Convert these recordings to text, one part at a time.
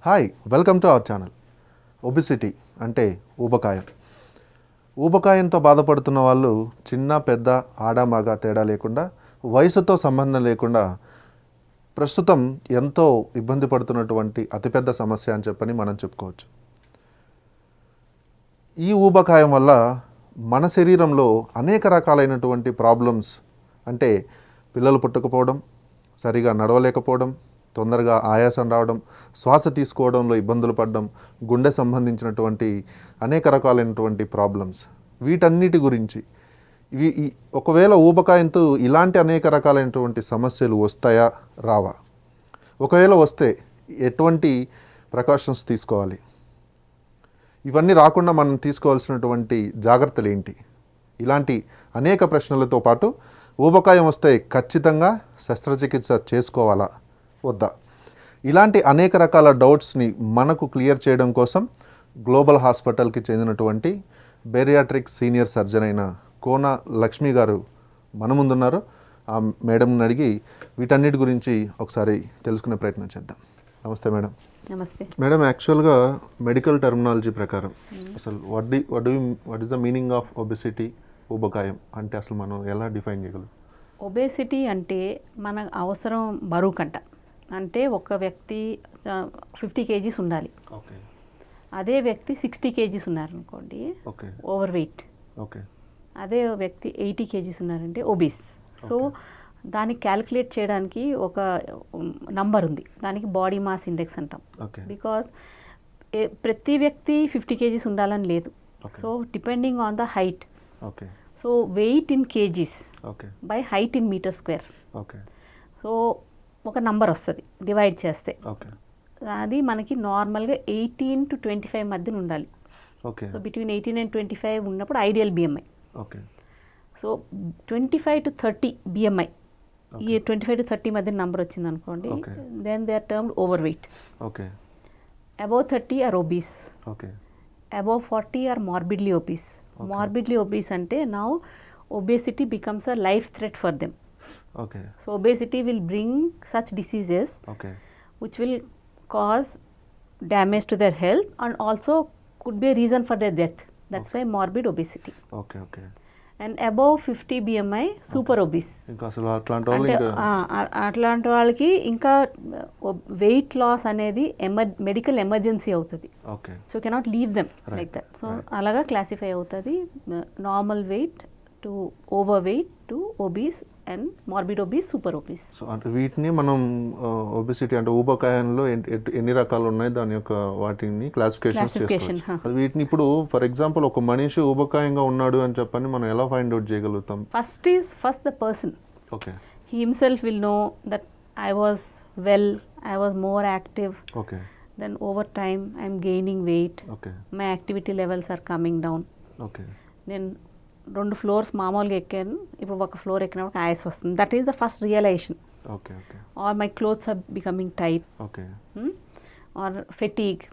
Hi, welcome to our channel. Obesity అంటే ఊబకాయం. ఊబకాయంతో బాధపడుతున్న వాళ్ళు చిన్న పెద్ద ఆడ మగ తేడా లేకుండా, వయసుతో సంబంధం లేకుండా ప్రస్తుతం ఎంతో ఇబ్బంది పడుతున్నటువంటి అతిపెద్ద సమస్య అని చెప్పని మనం చెప్పుకోవచ్చు. ఈ ఊబకాయం వల్ల మన శరీరంలో అనేక రకాలైనటువంటి ప్రాబ్లమ్స్, అంటే పిల్లలు పుట్టకపోవడం, సరిగా నడవలేకపోవడం, తొందరగా ఆయాసం రావడం, శ్వాస తీసుకోవడంలో ఇబ్బందులు పడడం, గుండె సంబంధించినటువంటి అనేక రకాలైనటువంటి ప్రాబ్లమ్స్, వీటన్నిటి గురించి ఒకవేళ ఊబకాయంతో ఇలాంటి అనేక రకాలైనటువంటి సమస్యలు వస్తాయా రావా, ఒకవేళ వస్తే ఎటువంటి ప్రికాషన్స్ తీసుకోవాలి, ఇవన్నీ రాకుండా మనం తీసుకోవాల్సినటువంటి జాగ్రత్తలు ఏంటి, ఇలాంటి అనేక ప్రశ్నలతో పాటు ఊబకాయం వస్తే ఖచ్చితంగా శస్త్రచికిత్స చేసుకోవాలా వద్దా, ఇలాంటి అనేక రకాల డౌట్స్ని మనకు క్లియర్ చేయడం కోసం గ్లోబల్ హాస్పిటల్కి చెందినటువంటి బేరియాట్రిక్ సీనియర్ సర్జన్ అయిన కోన లక్ష్మి గారు మన ముందున్నారు. ఆ మేడంని అడిగి వీటన్నిటి గురించి ఒకసారి తెలుసుకునే ప్రయత్నం చేద్దాం. నమస్తే మేడం. నమస్తే మేడం, యాక్చువల్గా మెడికల్ టర్మినాలజీ ప్రకారం అసలు what is the meaning of obesity, ఊబకాయం అంటే అసలు మనం ఎలా డిఫైన్ చేయగలం? ఒబేసిటీ అంటే మన అవసరం బరువు కంట, అంటే ఒక వ్యక్తి 50 kgs ఉండాలి, అదే వ్యక్తి 60 kgs ఉన్నారనుకోండి ఓవర్ వెయిట్, అదే వ్యక్తి 80 kgs ఉన్నారంటే ఒబీస్. సో దానికి క్యాలిక్యులేట్ చేయడానికి ఒక నంబర్ ఉంది, దానికి బాడీ మాస్ ఇండెక్స్ అంటాం. బికాస్ ప్రతి వ్యక్తి 50 kgs ఉండాలని లేదు. So depending on the height, so weight in kgs by height in meter square, so ఒక నంబర్ వస్తుంది డివైడ్ చేస్తే. అది మనకి నార్మల్గా 18 to 25 మధ్యన ఉండాలి. సో బిట్వీన్ 18 and 25 ఉన్నప్పుడు ideal BMI. So 25 to 30 BMI, ఈ 25 to 30 మధ్య నంబర్ వచ్చింది అనుకోండి, then they are termed overweight. Above 30 are obese, above 40 are morbidly obese. Morbidly obese ante now obesity becomes a life threat for them. So obesity will bring such diseases which will cause damage to their health and also could be a reason for their death. That's why morbid obesity. And above 50 BMI super obese. అట్లాంటి వాళ్ళకి ఇంకా weight loss అనేది medical emergency అవుతుంది. So cannot leave them like that. So అలాగా classify అవుతుంది, normal weight to over weight to obese and morbid obese, super obese. So అంటే వీటిని మనం ఒబెసిటీ అంటే ఊబకాయంలో ఎన్ని రకాలు ఉన్నాయి, దాని యొక్క వాటిని క్లాసిఫికేషన్. వీటిని ఇప్పుడు ఫర్ ఎగ్జాంపుల్ ఒక మనిషి ఊబకాయంగా ఉన్నాడు అని చెప్పని మనం ఎలా ఫైండ్ అవుట్ చేయగలుగుతాం? First the person, he himself will know that I was well, I was more active, then over time I am gaining weight, my activity levels are coming down. నేను 2 floors మామూలుగా ఎక్కాను, ఇప్పుడు ఒక floor ఎక్కినప్పుడు ఆయాస్ వస్తుంది. That is the first realization. Or my clothes are becoming tight, or fatigue.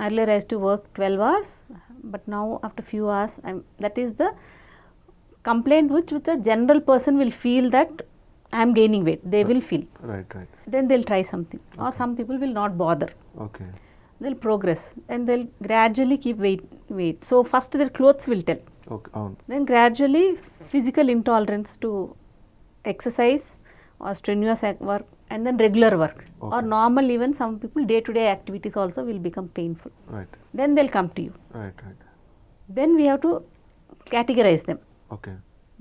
Earlier I used to work 12 hours, but now after few hours that is the complaint which a general person will feel, that I am gaining weight. They will feel. Then they'll try something, or some people will not bother. They'll progress and they'll gradually keep weight. So first their clothes will tell. Then gradually physical intolerance to exercise or strenuous work, and then regular work, or normal, even some people day-to-day activities also will become painful. Then they'll come to you. Then we have to categorize them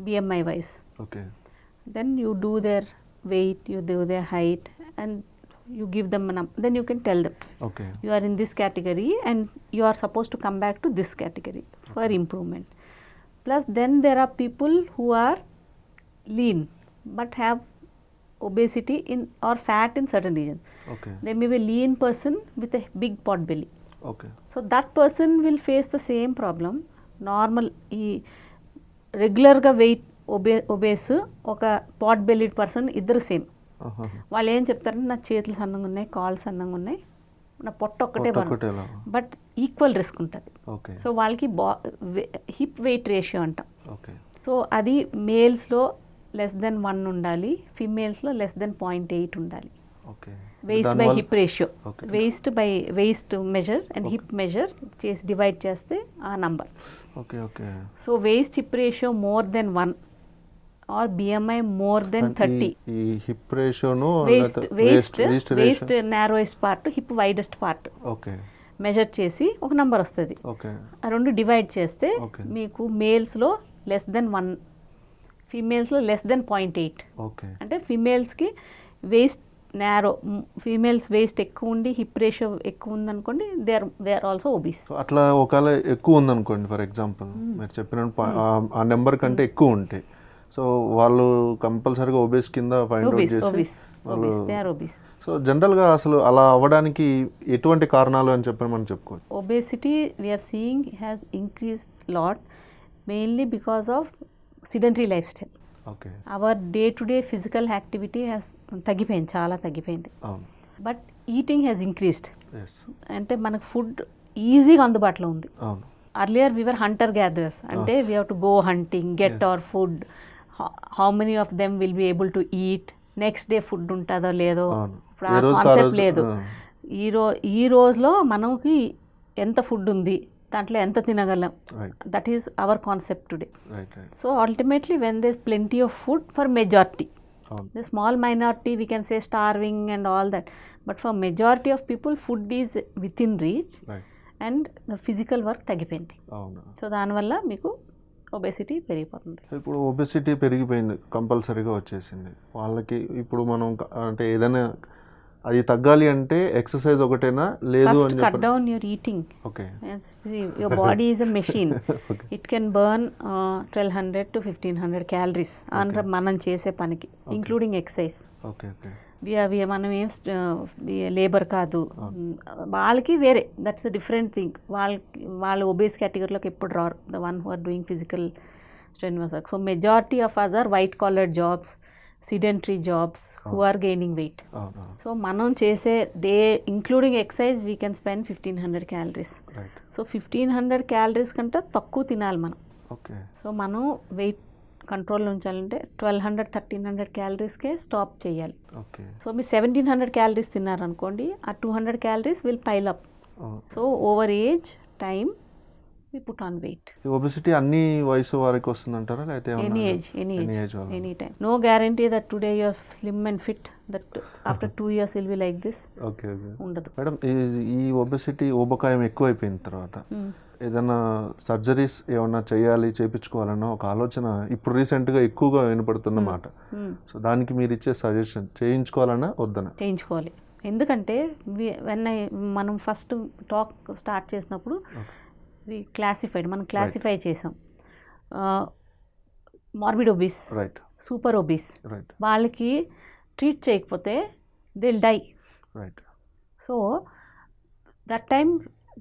BMI wise. Then you do their weight, you do their height, and you give them a number. Then you can tell them you are in this category and you are supposed to come back to this category for improvement. Plus then there are people who are lean but have obesity in or fat in certain regions. They may be a lean person with a big pot belly. So that person will face the same problem. Normal ఈ రెగ్యులర్గా wait obese, ఒక pot bellied person, ఇద్దరు same. వాళ్ళు ఏం చెప్తారంటే నా చేతులు సన్నంగా ఉన్నాయి, కాళ్ళు సన్నంగా ఉన్నాయి, నా పొట్ట ఒక్కటే బట్ ఈక్వల్ రిస్క్ ఉంటుంది. సో వాళ్ళకి హిప్ వెయిట్ రేషియో అంటాం. సో అది మేల్స్లో less than 1 ఉండాలి, ఫీమేల్స్లో less than 0.8 ఉండాలి. Okay waist by hip ratio, waist measure and hip measure చేసి డివైడ్ చేస్తే ఆ number. Okay okay. So waist hip ratio more than 1 or BMI more than 30. ఈ hip రేషియోను waist narrowest part, hip widest part okay measure చేసి ఒక number వస్తుంది. Okay. ఆ రెండు డివైడ్ చేస్తే మీకు మేల్స్లో లెస్ దెన్ 1, ఫీమేల్స్లో లెస్ దెన్ 0.8. ఓకే. అంటే ఫీమేల్స్కి వేస్ట్ నారో, ఫీమేల్స్ వేస్ట్ ఎక్కువ ఉండి హిప్ రేషియో ఎక్కువ ఉందనుకోండి, దే ఆర్ ఆల్సో ఒబీస్. అట్లా ఒకవేళ ఎక్కువ ఉందనుకోండి, ఫర్ ఎగ్జాంపుల్ మీరు చెప్పిన ఆ నెంబర్ కంటే ఎక్కువ ఉంటాయి, సో వాళ్ళు కంపల్సరీగా ఒబేస్ కింద ఫైండ్ అవుట్ చేసి. సో జనరల్గా అసలు అలా అవ్వడానికి ఎటువంటి కారణాలు అని చెప్పి మనం చెప్పుకోవచ్చు? Obesity we are seeing has increase lot mainly because of sedentary life style. Okay. Our day to day physical activity has తగ్గిపోయింది, చాలా తగ్గిపోయింది. But eating has increased. అంటే మనకు ఫుడ్ ఈజీగా అందుబాటులో ఉంది. అర్లియర్ వీఆర్ హంటర్ గ్యాదరర్స్, అంటే we have to go hunting, get our food, how many of them will be able to eat, next day food ఉంటుందో లేదో, ఇప్పుడు ఆ కాన్సెప్ట్ లేదు. ఈ రోజులో మనకి ఎంత ఫుడ్ ఉంది, దాంట్లో ఎంత తినగలం, that is our concept today. So ultimately when there plenty of food for majority, the small minority we can say starving and all that, but for majority of people food is within reach, and physical work తగ్గిపోయింది. So దానివల్ల మీకు obesity పెరిగిపోతుంది. ఇప్పుడు obesity పెరిగిపోయింది, కంపల్సరీగా వచ్చేసింది వాళ్ళకి. ఇప్పుడు మనం అంటే ఏదైనా అది తగ్గాలి అంటే ఎక్సర్సైజ్ ఒకటేనా? లేదు అని cut down your eating. Okay. Your body is a machine, it can burn 1200 to 1500 calories మనం చేసే పనికి, ఇంక్లూడింగ్ ఎక్సర్సైజ్. Okay okay. మనం ఏం లేబర్ కాదు, వాళ్ళకి వేరే, దట్స్ అ డిఫరెంట్ థింగ్. వాళ్ళు ఒబేస్ కేటగిరీలోకి ఎప్పుడు రారు, the one who are doing physical strenuous work. So majority of us are white collar jobs, sedentary jobs, who are gaining weight. So మనం చేసే day including exercise we can spend 1500 calories. సో 1500 calories కంటే తక్కువ తినాలి మనం. So మనం wait కంట్రోల్లో ఉంచాలంటే 1200-1300 క్యాలరీస్కే స్టాప్ చేయాలి. సో మీరు 1700 క్యాలరీస్ తిన్నారనుకోండి, ఆ 200 calories will pile up. So over age time we put on weight. Obesity అన్ని వయసు వారికి వస్తుందంటారా, లేకపోతే any age, any time. No guarantee that today you are slim and fit, that after 2 years will be like this. ఉండదు madam. ఈ obesity, ఊబకాయం ఎక్కువైపోయిన తర్వాత ఏదైనా సర్జరీస్ ఏమన్నా చేయాలి, చేయించుకోవాలన్న ఒక ఆలోచన ఇప్పుడు రీసెంట్గా ఎక్కువగా వినపడుతున్న మాట. సో దానికి మీరు ఇచ్చే సజెషన్, చేయించుకోవాలన్నా వద్దనా? చేయించుకోవాలి. ఎందుకంటే మనం ఫస్ట్ టాక్ స్టార్ట్ చేసినప్పుడు మనం క్లాసిఫై చేసాం. మార్బిడ్ ఒబీస్, సూపర్ ఒబీస్, వాళ్ళకి ట్రీట్ చేయకపోతే they will die. So that time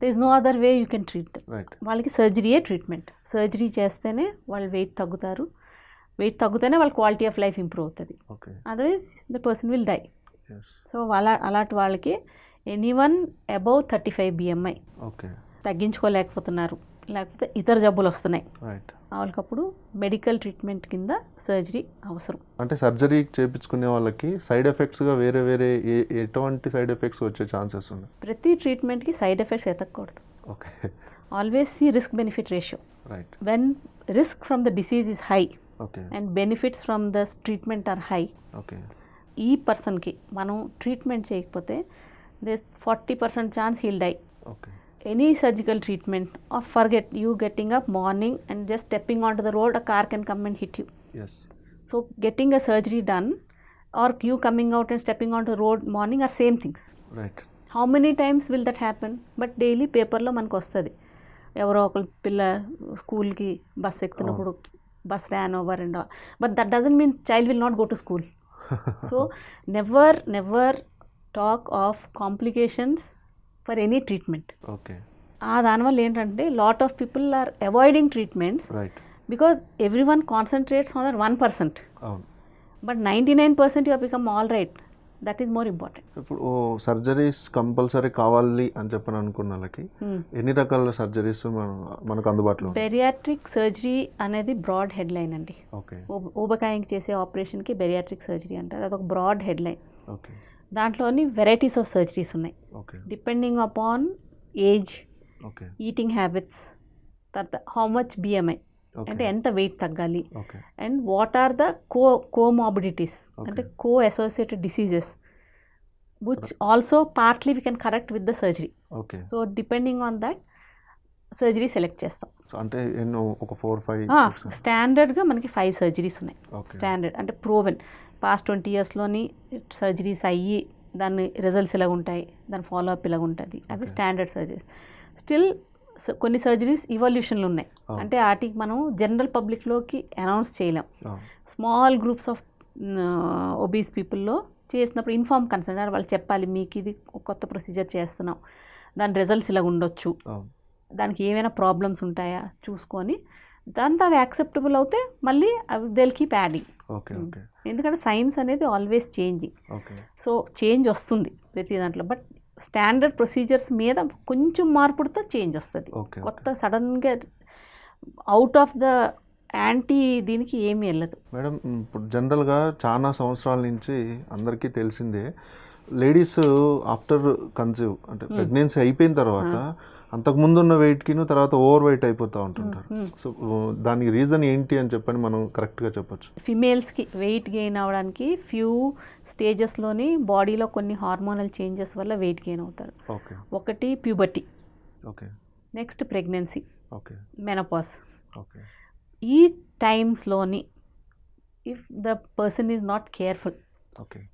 there is no other way you can treat them. వాళ్ళకి సర్జరీయే ట్రీట్మెంట్. సర్జరీ చేస్తేనే వాళ్ళు వెయిట్ తగ్గుతారు, వెయిట్ తగ్గుతేనే వాళ్ళ క్వాలిటీ ఆఫ్ లైఫ్ ఇంప్రూవ్ అవుతుంది. Otherwise the person will die. So అలాంటి వాళ్ళకి ఎనీవన్ అబౌవ్ 35 BMI తగ్గించుకోలేకపోతున్నారు, లేకపోతే ఇతర జబ్బులు వస్తున్నాయి, వాళ్ళకప్పుడు మెడికల్ ట్రీట్మెంట్ కింద సర్జరీ అవసరం. అంటే సర్జరీ చేయించుకునే వాళ్ళకి సైడ్ ఎఫెక్ట్స్గా వేరే వేరే ఎటువంటి సైడ్ ఎఫెక్ట్స్ వచ్చే ఛాన్సెస్ ఉన్నాయి? ప్రతి ట్రీట్మెంట్కి సైడ్ ఎఫెక్ట్స్ ఎతకూడదు. Okay. Always see risk benefit ratio. When risk from the disease is high and benefits from the treatment are high, ఈ పర్సన్కి మనం ట్రీట్మెంట్ చేయకపోతే this 40% chance he'll die. Any surgical treatment, or forget you getting up morning and just stepping onto the road, a car can come and hit you. So getting a surgery done or you coming out and stepping onto the road morning are same things. How many times will that happen? But daily paper lo manaku vastadi, evaro okal pilla school ki bus ektunappudu bus ran over and all, but that doesn't mean child will not go to school. So never talk of complications for any treatment. దానివల్ల ఏంటంటే lot of people are avoiding treatments because every one concentrates on 1%, but 99% you become all right. That is more important. ఇప్పుడు surgeries compulsory కావాలి అని చెప్పని అనుకున్న వాళ్ళకి ఎన్ని రకాల సర్జరీస్ మనకు అందుబాటులో? బెరియాట్రిక్ సర్జరీ అనేది బ్రాడ్ హెడ్ లైన్ అండి. ఊబకాయంకి చేసే ఆపరేషన్కి బెరియాట్రిక్ సర్జరీ అంటారు, అదొక బ్రాడ్ హెడ్ లైన్. దాంట్లోని వెరైటీస్ ఆఫ్ సర్జరీస్ ఉన్నాయి, okay depending upon age, okay eating habits, తర్వాత హౌ మచ్ బిఎంఐ అంటే ఎంత వెయిట్ తగ్గాలి, okay and what are the comorbidities అంటే co associated diseases which also partly we can correct with the surgery. Okay so depending on that surgery select చేస్తాం. అంటే ఎన్నో ఒక 4-5 స్టాండర్డ్గా మనకి 5 సర్జరీస్ ఉన్నాయి. Okay. స్టాండర్డ్ అంటే ప్రోవెన్ పాస్ట్ 20 yearsలోని సర్జరీస్ అయ్యి దాని రిజల్ట్స్ ఇలాగ ఉంటాయి, దాని ఫాలో అప్ ఇలాగ ఉంటుంది, అవి స్టాండర్డ్ సర్జరీస్. స్టిల్ కొన్ని సర్జరీస్ ఇవల్యూషన్లు ఉన్నాయి, అంటే వాటికి మనం జనరల్ పబ్లిక్లోకి అనౌన్స్ చేయలేం. స్మాల్ గ్రూప్స్ ఆఫ్ ఒబీస్ పీపుల్లో చేసినప్పుడు ఇన్ఫార్మ్ కన్సర్న్ వాళ్ళు చెప్పాలి, మీకు ఇది కొత్త ప్రొసీజర్ చేస్తున్నాం, దాని రిజల్ట్స్ ఇలా ఉండొచ్చు, దానికి ఏమైనా ప్రాబ్లమ్స్ ఉంటాయా చూసుకొని దాంతో అవి యాక్సెప్టబుల్ అవుతే మళ్ళీ అవి దెల్ కీప్ యాడింగ్. ఎందుకంటే సైన్స్ అనేది ఆల్వేస్ చేంజింగ్, సో చేంజ్ వస్తుంది ప్రతి దాంట్లో. బట్ స్టాండర్డ్ ప్రొసీజర్స్ మీద కొంచెం మార్పుడితో చేంజ్ వస్తుంది. కొత్త సడన్గా అవుట్ ఆఫ్ ద యాంటీ దీనికి ఏమీ వెళ్ళదు. మేడం, ఇప్పుడు జనరల్గా చాలా సంవత్సరాల నుంచి అందరికీ తెలిసిందే, లేడీస్ ఆఫ్టర్ కన్సీవ్ అంటే ప్రెగ్నెన్సీ అయిపోయిన తర్వాత అంతకుముందు ఉన్న వెయిట్కిను తర్వాత ఓవర్ వెయిట్ అయిపోతూ ఉంటుంటారు. సో దానికి రీజన్ ఏంటి అని చెప్పని మనం కరెక్ట్గా చెప్పొచ్చు. ఫిమేల్స్కి వెయిట్ గెయిన్ అవ్వడానికి ఫ్యూ స్టేజెస్లోని బాడీలో కొన్ని హార్మోనల్ చేంజెస్ వల్ల వెయిట్ గెయిన్ అవుతారు. ఒకటి ప్యూబర్టీ, నెక్స్ట్ ప్రెగ్నెన్సీ, మెనోపాజ్. ఈ టైమ్స్లోని if the person is not careful,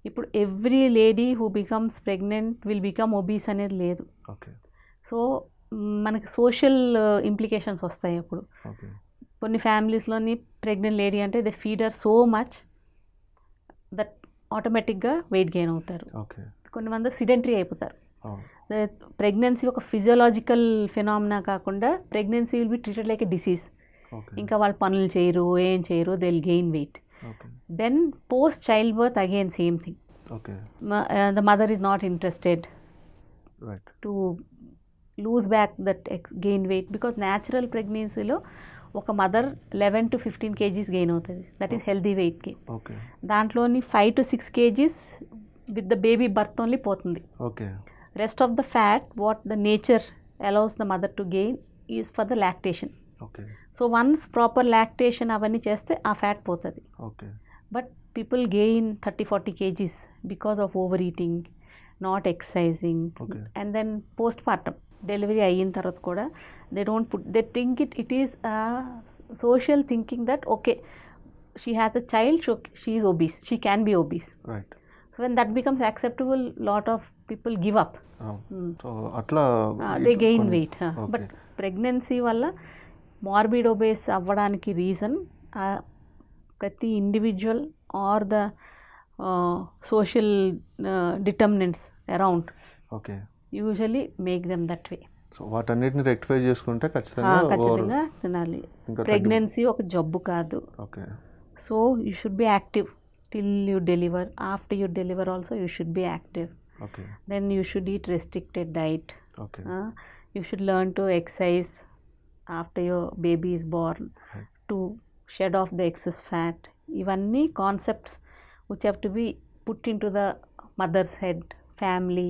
ఇప్పుడు every lady who becomes pregnant will become obese అనేది లేదు. సో మనకి సోషల్ ఇంప్లికేషన్స్ వస్తాయి. అప్పుడు కొన్ని ఫ్యామిలీస్లోని ప్రెగ్నెంట్ లేడీ అంటే they feed her so much that ఆటోమేటిక్గా వెయిట్ గెయిన్ అవుతారు. కొంతమంది సిడెంటరీ అయిపోతారు. ప్రెగ్నెన్సీ ఒక ఫిజియోలాజికల్ ఫినామినా కాకుండా pregnancy will be treated like a disease. ఇంకా వాళ్ళు పనులు చేయరు, ఏం చేయరు, they will gain weight. Then post child birth again same thing. The mother is not interested to lose back that gain weight, because natural ప్రెగ్నెన్సీలో ఒక mother 11 to 15 kgs gain అవుతుంది, that is healthy weight gain. దాంట్లోని 5 to 6 kgs with the baby birth only పోతుంది. Rest of the fat what the nature allows the mother to gain is for the lactation. So once proper lactation అవన్నీ చేస్తే ఆ fat పోతుంది. But people gain 30-40 kgs because of over eating, not exercising, and then postpartum delivery అయిన తర్వాత కూడా they don't put, they think it is social thinking that okay she has a child, she is obese, she can be obese. So when that becomes acceptable, lot of people give up, they gain weight. But pregnancy వల్ల morbid obese అవ్వడానికి reason ప్రతి individual are the social determinants around usually make them that way. So వాటన్నిటిని rectify చేసుకుంటే ఖచ్చితంగా తినాలి. Pregnancy ఒక జబ్బు కాదు. So you should be active till you deliver. After you deliver also you should be active. Then you should eat restricted diet. You should learn to exercise after your baby is born, to shed off the excess fat. ఇవన్నీ concepts which have to be put into the mother's head, family.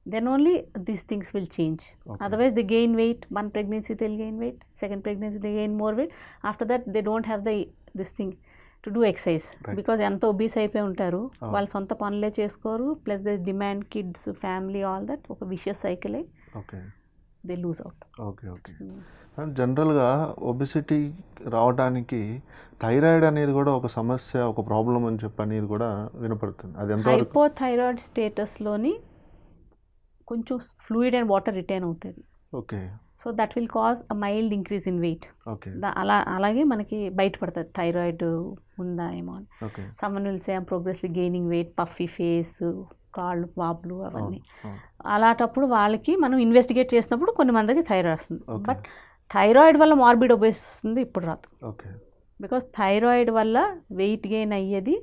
Then only these things will change. Otherwise they gain weight. One pregnancy they'll gain weight, second pregnancy they gain more weight. After that they don't have this thing to do exercise, because ఎంత obese అయిపోయి ఉంటారు, వాళ్ళు సొంత పనులే చేసుకోరు, plus they demand kids, family, all that ఒక vicious cycle they lose out. జనరల్గా obesity రావడానికి థైరాయిడ్ అనేది కూడా ఒక సమస్య, ఒక ప్రాబ్లం అని చెప్పి అనేది కూడా వినపడుతుంది. అది ఎంత హైపోథైరాయిడ్ స్టేటస్లోని కొంచెం ఫ్లూయిడ్ అండ్ వాటర్ రిటైన్ అవుతుంది. So that will cause a mild increase in weight. అలాగే మనకి బయటపడుతుంది థైరాయిడ్ ఉందా ఏమో అని. Someone will say I'm progressively gaining weight, puffy face, కాళ్ళు వాపులు అవన్నీ. అలాంటప్పుడు వాళ్ళకి మనం ఇన్వెస్టిగేట్ చేసినప్పుడు కొన్ని మందికి థైరాయిడ్ వస్తుంది. బట్ థైరాయిడ్ వల్ల మార్బిడ్ ఒబేస్ వస్తుంది ఇప్పుడు రాదు, బికాస్ థైరాయిడ్ వల్ల వెయిట్ గెయిన్ అయ్యేది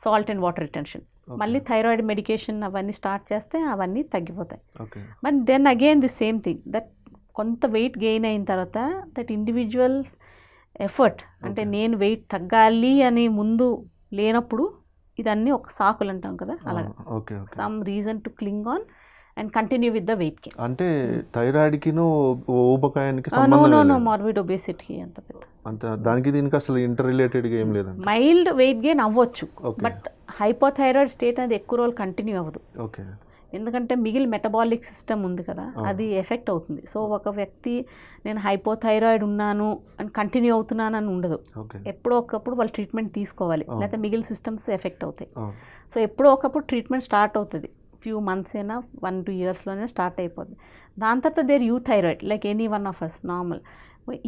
సాల్ట్ అండ్ వాటర్ రిటెన్షన్. మళ్ళీ థైరాయిడ్ మెడికేషన్ అవన్నీ స్టార్ట్ చేస్తే అవన్నీ తగ్గిపోతాయి. But then again the same thing, that కొంత వెయిట్ గెయిన్ అయిన తర్వాత దట్ ఇండివిజువల్ ఎఫర్ట్, అంటే నేను వెయిట్ తగ్గాలి అని ముందు లేనప్పుడు ఇదన్నీ ఒక సాకులు అంటాం కదా అలాగా. Okay okay. Some reason to క్లింగ్ on and continue with the weight gain. అంటే థైరాయిడ్కిను ఊబకాయానికి నో సంబంధం నో లేదు. నో మార్బిడ్ ఒబేసిటీ అంత పెద్ద అంత దానికి దీనికి అసలు ఇంటర్ రిలేటెడ్గా ఏం లేదండి. మైల్డ్ వెయిట్ గెయిన్ అవ్వచ్చు, Okay. బట్ హైపోథైరాయిడ్ స్టేట్ అనేది ఎక్కువ రోజులు కంటిన్యూ అవ్వదు. ఓకే ఎందుకంటే మిగిలిన మెటబాలిక్ సిస్టమ్ ఉంది కదా, అది ఎఫెక్ట్ అవుతుంది. సో ఒక వ్యక్తి నేను హైపోథైరాయిడ్ ఉన్నాను అని కంటిన్యూ అవుతున్నాను అని ఉండదు. ఓకే. ఎప్పుడో ఒకప్పుడు వాళ్ళు ట్రీట్మెంట్ తీసుకోవాలి, లేకపోతే మిగిలిన సిస్టమ్స్ ఎఫెక్ట్ అవుతాయి. అవును. సో ఎప్పుడో ఒకప్పుడు ట్రీట్మెంట్ స్టార్ట్ అవుతుంది, ఫ్యూ మంత్స్ అయినా 1-2 ఇయర్స్లోనే స్టార్ట్ అయిపోద్ది. దాని తర్వాత there you thyroid like any one of us normal.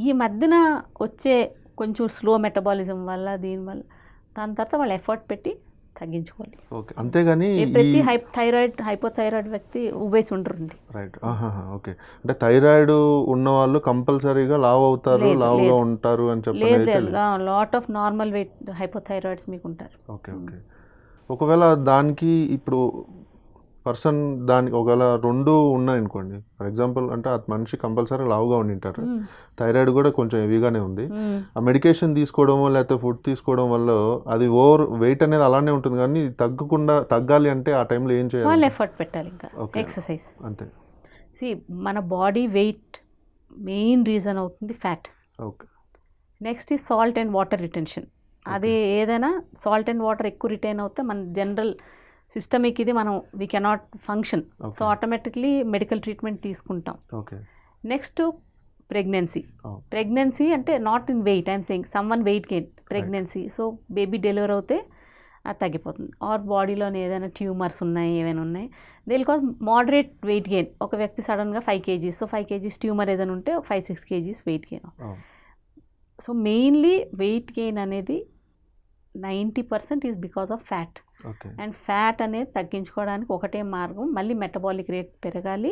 ఈ మధ్యన వచ్చే కొంచెం స్లో మెటబాలిజం వల్ల దీనివల్ల దాని తర్వాత వాళ్ళు ఎఫర్ట్ పెట్టి తగ్గించుకోవాలి. ఓకే. అంతేగాని ప్రతి హైపోథైరాయిడ్ వ్యక్తి ఉబేసి ఉండరండి. రైట్. ఓకే. అంటే థైరాయిడ్ ఉన్న వాళ్ళు కంపల్సరీగా లావు అవుతారు, లావుగా ఉంటారు అని లేదు చెప్పలేదు. లేదు, lot of normal weight hypothyroids మీకు ఉంటారు. Okay okay. ఒకవేళ దానికి ఇప్పుడు పర్సన్ దానికి ఒకవేళ 2 ఉన్నాయి అనుకోండి, ఫర్ ఎగ్జాంపుల్ అంటే ఆ మనిషి కంపల్సరీ లావుగా ఉండింటారు, థైరాయిడ్ కూడా కొంచెం హెవీగానే ఉంది, ఆ మెడికేషన్ తీసుకోవడమో లేకపోతే ఫుడ్ తీసుకోవడం వల్ల అది ఓవర్ వెయిట్ అనేది అలానే ఉంటుంది, కానీ తగ్గాలి అంటే ఆ టైంలో ఏం చేయాలి? వాళ్ళు ఎఫర్ట్ పెట్టాలి, ఇంకా Okay. ఎక్సర్సైజ్. అంతే. మన బాడీ వెయిట్ మెయిన్ రీజన్ అవుతుంది ఫ్యాట్. ఓకే. నెక్స్ట్ ఈ సాల్ట్ అండ్ వాటర్ రిటెన్షన్. అది ఏదైనా సాల్ట్ అండ్ వాటర్ ఎక్కువ రిటైన్ అవుతే మన జనరల్ సిస్టమిక్ ఇది మనం we cannot function. So automatically medical treatment తీసుకుంటాం. ఓకే. నెక్స్ట్ ప్రెగ్నెన్సీ అంటే not in weight, I'm saying some one weight gain pregnancy. So baby delivery అవుతే అది తగ్గిపోతుంది. ఆర్ బాడీలోనే ఏదైనా ట్యూమర్స్ ఉన్నాయి, ఏమైనా ఉన్నాయి, దీని కాజ్ మోడరేట్ వెయిట్ గెయిన్. ఒక వ్యక్తి సడన్గా 5 kgs, సో 5 kgs ట్యూమర్ ఏదైనా ఉంటే 5-6 kgs weight gain. So mainly weight gain అనేది 90% is because of fat. And fat అనేది తగ్గించుకోవడానికి ఒకటే మార్గం, మళ్ళీ మెటబాలిక్ రేట్ పెరగాలి,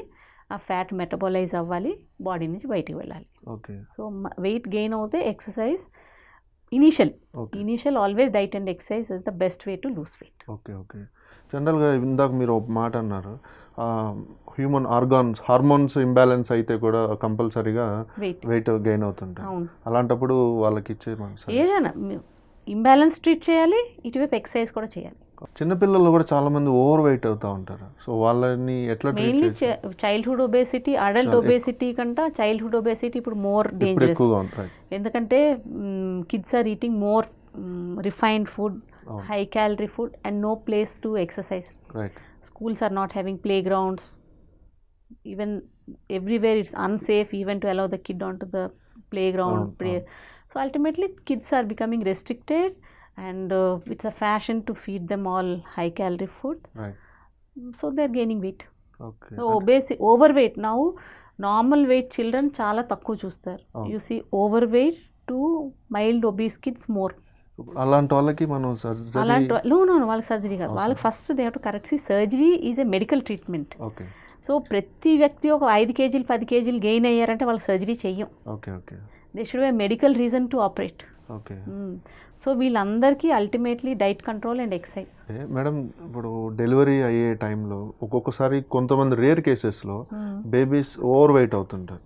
ఆ ఫ్యాట్ మెటబాలైజ్ అవ్వాలి, బాడీ నుంచి బయటికి వెళ్ళాలి. సో వెయిట్ గెయిన్ అవుతే exercise initial always diet and exercise is the best way to lose weight. Okay okay. జనరల్గా ఇందాక మీరు ఒక మాట అన్నారు, హ్యూమన్ హార్మోన్స్ ఇంబ్యాలెన్స్ అయితే కూడా కంపల్సరీగా వెయిట్ గెయిన్ అవుతుంటాయి. అలాంటప్పుడు వాళ్ళకి ఇచ్చే ఏదైనా ఇంబ్యాలెన్స్ ట్రీట్ చేయాలి, ఇటువైపు ఎక్సర్సైజ్ కూడా చేయాలి. చిన్నపిల్లలు కూడా చాలా మంది ఓవర్ వెయిట్ అవుతూ ఉంటారు, సో వాళ్ళని ఎట్లా? Mainly childhood obesity, adult obesity కంటే చైల్డ్హుడ్ ఒబేసిటీ ఇప్పుడు మోర్ డేంజరస్. ఎందుకంటే kids are eating more refined food, high calorie food and no place to exercise. Schools are not having playgrounds, even everywhere it's unsafe even to allow the kid onto the playground. So ultimately kids are becoming restricted, and it's a fashion to feed them all high calorie food, so they're gaining weight. So overweight now, normal weight children చాలా తక్కువ చూస్తారు. You see overweight to mild obese kids more. అలాంటి వాళ్ళకి మనం no వాళ్ళకి surgery కాదు, వాళ్ళకి first they have to correct. Surgery is a medical treatment. So ప్రతి వ్యక్తి ఒక 5 kg 10 kg గెయిన్ అయ్యారంటే వాళ్ళకి సర్జరీ చెయ్యం. They should be medical reason to operate. So వీళ్ళందరికీ ultimately diet control and exercise. Madam, ఇప్పుడు డెలివరీ అయ్యే టైంలో ఒక్కొక్కసారి కొంతమంది రేర్ కేసెస్లో బేబీస్ ఓవర్ వెయిట్ అవుతుంటారు.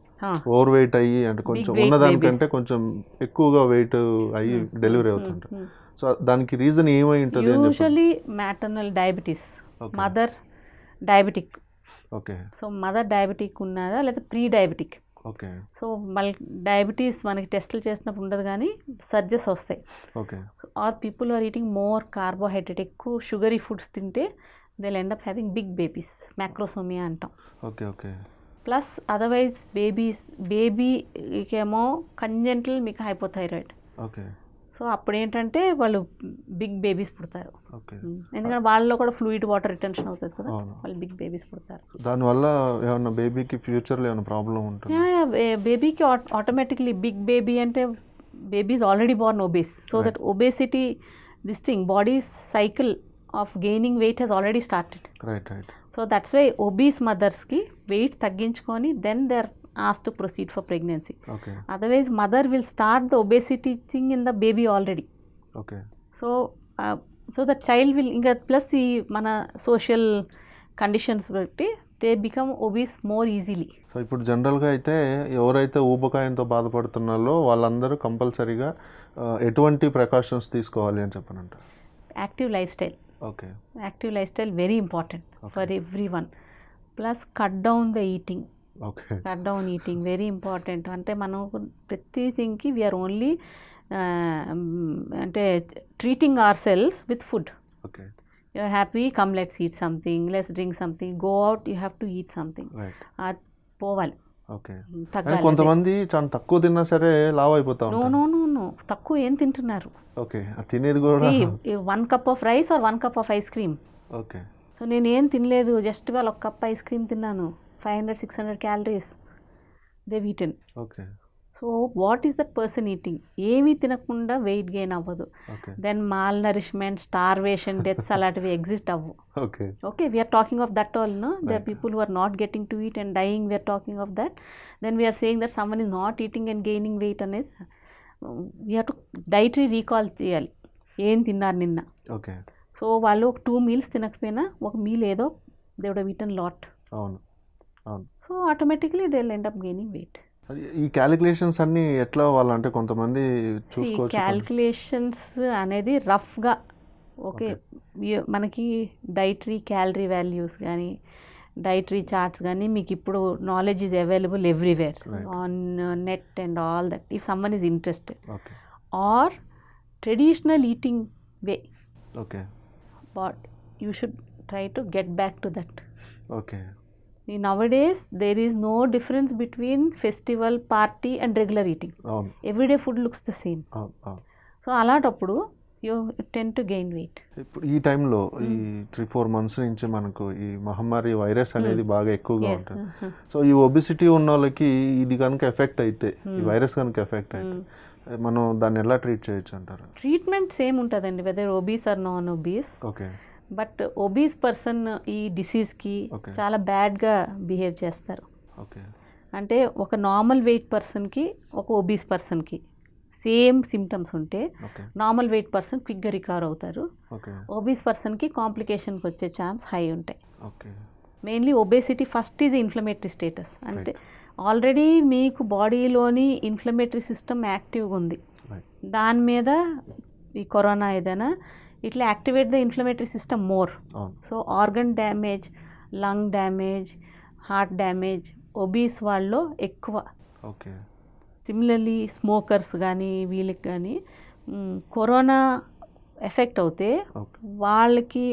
ఓవర్ వెయిట్ అయ్యి అంటే కొంచెం ఉన్నదానికంటే కొంచెం ఎక్కువగా వెయిట్ అయ్యి డెలివరీ అవుతుంటారు. సో దానికి రీజన్ ఏమై ఉంటుంది? Usually maternal diabetes, mother diabetic. So mother diabetic ఉన్నదా లేదా ప్రీ డయాబెటిక్. సో మళ్ళీ డయాబెటీస్ మనకి టెస్టులు చేసినప్పుడు ఉండదు, కానీ సర్జెస్ వస్తాయి. Or people are eating more carbohydrate, ఎక్కువ షుగరీ ఫుడ్స్ తింటే they will end up having big babies, macrosomia అంటాం. ప్లస్ అదర్వైజ్ బేబీకేమో కంజెంటల్ మీకు హైపోథైరాయిడ్. సో అప్పుడు ఏంటంటే వాళ్ళు బిగ్ బేబీస్ పుడతారు, ఎందుకంటే వాళ్ళలో కూడా ఫ్లూయిడ్ వాటర్ రిటెన్షన్ అవుతుంది కదా, వాళ్ళు బిగ్ బేబీస్ పుడతారు. దానివల్ల ఏమన్నా బేబీకి ఫ్యూచర్లో ఏమైనా ప్రాబ్లం ఉంటుంది? బేబీకి ఆటోమేటిక్లీ బిగ్ బేబీ అంటే baby is already Born obese. So that obesity, this thing body cycle of gaining weight has already started. Right. So that's why obese mothers ki weight తగ్గించుకొని then they are asked to proceed for pregnancy. Otherwise mother will start the obesity thing in the baby already. So the child will ఇంకా plus ఈ మన social conditions బట్టి they become obese more easily. So ఇప్పుడు జనరల్గా అయితే ఎవరైతే ఊబకాయంతో బాధపడుతున్నారో వాళ్ళందరూ కంపల్సరీగా ఎటువంటి ప్రికాషన్స్ తీసుకోవాలి అని చెప్పనంటారు? Active life style, okay. Active lifestyle very important for everyone. Plus cut down the eating. Okay. Cut down eating very important. అంటే మనం ప్రతి థింగ్కి వీఆర్ ఓన్లీ అంటే treating our cells with food. Okay. You are happy, come let's eat something, let's drink something, go out, you have to eat something. అది పోవాలి, okay. తగ్గాలి. కొంతమంది చాలా తక్కువ తిన్నా సరే లావ్ అయిపోతా నో ఉంటారు. నో నో నో తక్కువ ఏం తింటున్నారు? ఓకే. తినేది కూడా 1 cup of rice or 1 cup of ice cream. Okay. So నేను ఏం తినలేదు, జస్ట్ వాళ్ళు 1 cup ఐస్ క్రీమ్ తిన్నాను, 500-600 calories they've eaten. Okay. So what is that person eating? ఏమీ తినకుండా వెయిట్ గెయిన్ అవ్వదు. Then malnourishment, starvation, deaths అలాంటివి exist అవ్వు. Okay. Okay, we're talking of that all, no? The people who are not getting to eat and dying, we're talking of that. Then we're saying that someone is not eating and gaining weight అనేది we have to dietary recall చేయాలి, ఏం తిన్నారు నిన్న. Okay. So వాళ్ళు ఒక 2 meals తినకపోయినా ఒక meal ఏదో they would have eaten lot. అవును, అవును. So automatically they will end up gaining weight. ఈ క్యాలిక్యులేషన్స్ అన్నీ ఎట్లా వాళ్ళంటే కొంతమంది చూసుకోవచ్చు. క్యాల్కులేషన్స్ అనేది రఫ్గా, ఓకే, మనకి డైటరీ క్యాలరీ వాల్యూస్ కానీ డైటరీ చార్ట్స్ కానీ మీకు ఇప్పుడు knowledge is available everywhere on net and all that, if someone is interested. Our traditional eating way, okay, but you should try to get back to that. Okay. Nowadays there is no difference between festival, party and regular eating. Everyday food looks the same. So అలాంటప్పుడు you tend to gain weight. ఇప్పుడు ఈ టైంలో ఈ 3-4 months నుంచి మనకు ఈ మహమ్మారి virus అనేది బాగా ఎక్కువగా ఉంటుంది. సో ఈ ఒబిసిటీ ఉన్న వాళ్ళకి ఇది కనుక ఎఫెక్ట్ అయితే, ఈ వైరస్ కనుక ఎఫెక్ట్ అయితే మనం దాన్ని ఎలా ట్రీట్ చేయొచ్చు అంటారు? ట్రీట్మెంట్ సేమ్ ఉంటుందండి, whether obese or non obese. Okay. But obese person ఈ డిసీజ్కి చాలా బ్యాడ్గా బిహేవ్ చేస్తారు. ఓకే. అంటే ఒక నార్మల్ వెయిట్ పర్సన్కి ఒక ఒబీస్ పర్సన్కి సేమ్ సిమ్టమ్స్ ఉంటే నార్మల్ వెయిట్ పర్సన్ క్విక్గా రికవర్ అవుతారు. ఒబీస్ పర్సన్కి కాంప్లికేషన్కి వచ్చే ఛాన్స్ హై ఉంటాయి. Mainly obesity first is inflammatory status. అంటే ఆల్రెడీ మీకు బాడీలోని ఇన్ఫ్లమేటరీ సిస్టమ్ యాక్టివ్గా ఉంది, దాని మీద ఈ కరోనా ఏదైనా it will activate the inflammatory system more. So organ damage, lung damage, heart damage obese వాళ్ళలో ఎక్కువ. ఓకే. సిమిలర్లీ స్మోకర్స్ కానీ వీళ్ళకి కానీ కరోనా ఎఫెక్ట్ అవుతే వాళ్ళకి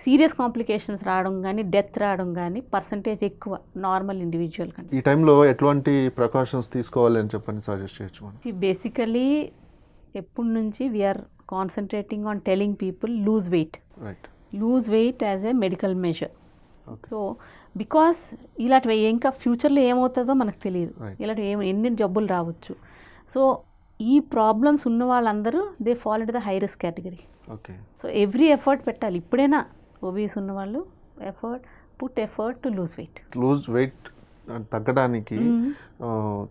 సీరియస్ కాంప్లికేషన్స్ రావడం కానీ డెత్ రావడం కానీ పర్సంటేజ్ ఎక్కువ నార్మల్ ఇండివిజువల్ కంటే. ఈ టైంలో ఎటువంటి ప్రికాషన్స్ తీసుకోవాలి అని చెప్పని సజెస్ట్ చేయొచ్చు? బేసికలీ ఎప్పటి నుంచి we're concentrating on telling people lose weight as a medical measure. So because ఇలాంటివి ఇంకా ఫ్యూచర్లో ఏమవుతుందో మనకు తెలియదు, ఇలాంటివి ఎన్ని జబ్బులు రావచ్చు. సో ఈ ప్రాబ్లమ్స్ ఉన్న వాళ్ళందరూ they fall into the high risk category. So every effort పెట్టాలి, ఇప్పుడైనా ఒబీస్ ఉన్న వాళ్ళు put effort to lose wait. తగ్గడానికి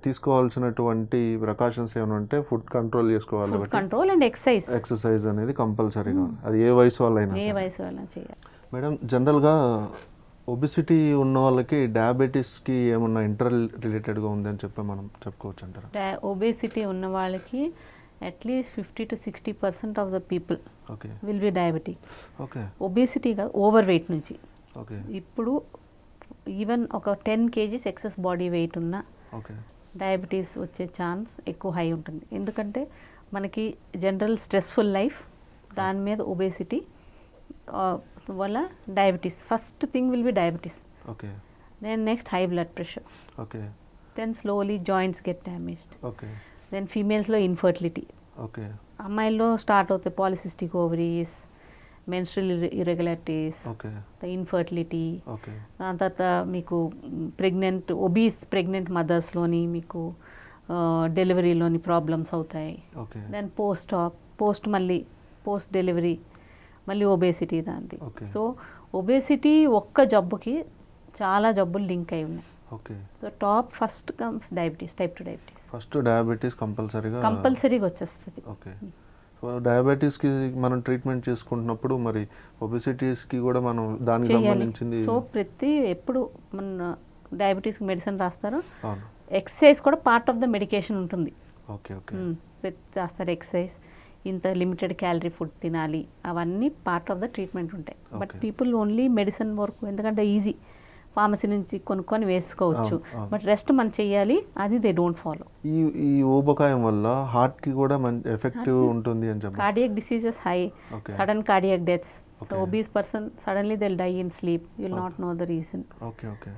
తీసుకోవాల్సినటువంటి ప్రికాషన్స్ ఏమైనా ఉంటే ఫుడ్ కంట్రోల్ చేసుకోవాలి, కంట్రోల్ అండ్ ఎక్సర్సైజ్ అనేది కంపల్సరీగా, అది ఏ వయసు వాళ్ళైనా చేయాలి. మేడం, జనరల్గా ఒబిసిటీ ఉన్న వాళ్ళకి డయాబెటీస్కి ఏమన్నా ఇంటర్ రిలేటెడ్గా ఉందని చెప్పి మనం చెప్పుకోవచ్చు అంటారా? ఒబేసిటీ ఉన్న వాళ్ళకి at least 50-60% of the people will be diabetic. Obesity కాదు, ఓవర్ వెయిట్ నుంచి. ఇప్పుడు ఈవెన్ ఒక 10 kgs ఎక్సెస్ బాడీ వెయిట్ ఉన్న డయాబెటీస్ వచ్చే ఛాన్స్ ఎక్కువ హై ఉంటుంది. ఎందుకంటే మనకి జనరల్ స్ట్రెస్ఫుల్ లైఫ్, దాని మీద ఒబేసిటీ వల్ల diabetes, first thing will be diabetes, then next high blood pressure, then slowly joints get damaged, then ఫీమేల్స్లో ఇన్ఫర్టిలిటీ, అమ్మాయిల్లో స్టార్ట్ అవుతాయి polycystic ovaries, menstrual irregularities, infertility. దాని తర్వాత మీకు ఒబీస్ ప్రెగ్నెంట్ మదర్స్లోని మీకు డెలివరీలోని ప్రాబ్లమ్స్ అవుతాయి. దెన్ పోస్ట్ డెలివరీ మళ్ళీ ఒబేసిటీ దాంది. సో ఒబేసిటీ ఒక్క జబ్బుకి చాలా జబ్బులు లింక్ అయి ఉన్నాయి. So top first comes diabetes, type 2 diabetes. First diabetes కంపల్సరీగా వచ్చేస్తుంది. సో డయాబెటీస్కి మనం ట్రీట్మెంట్ చేసుకుంటున్నప్పుడు మరి ఒబెసిటీస్కి కూడా మనం దానికి సంబంధించింది. సో ఎప్పుడు మన డయాబెటీస్కి మెడిసిన్ రాస్తారో ఎక్సర్సైజ్ కూడా పార్ట్ ఆఫ్ ద మెడికేషన్ ఉంటుంది. రాస్తారు ఎక్సర్సైజ్, ఇంత లిమిటెడ్ క్యాలరీ ఫుడ్ తినాలి, అవన్నీ పార్ట్ ఆఫ్ ద ట్రీట్మెంట్ ఉంటాయి. బట్ పీపుల్ ఓన్లీ మెడిసిన్ వరకు, ఎందుకంటే ఈజీ ఫార్మసీ నుంచి కొనుక్కొని వేసుకోవచ్చు, బట్ రెస్ట్ మనం చెయ్యాలి, అది దే డోంట్ ఫాలో. ఈ ఊబకాయం వల్ల హార్ట్కి కూడా మంచి ఎఫెక్టివ్ ఉంటుంది అని చెప్పి. Cardiac diseases high, sudden cardiac deaths. So obese person suddenly they'll die in sleep, you'll not know the reason.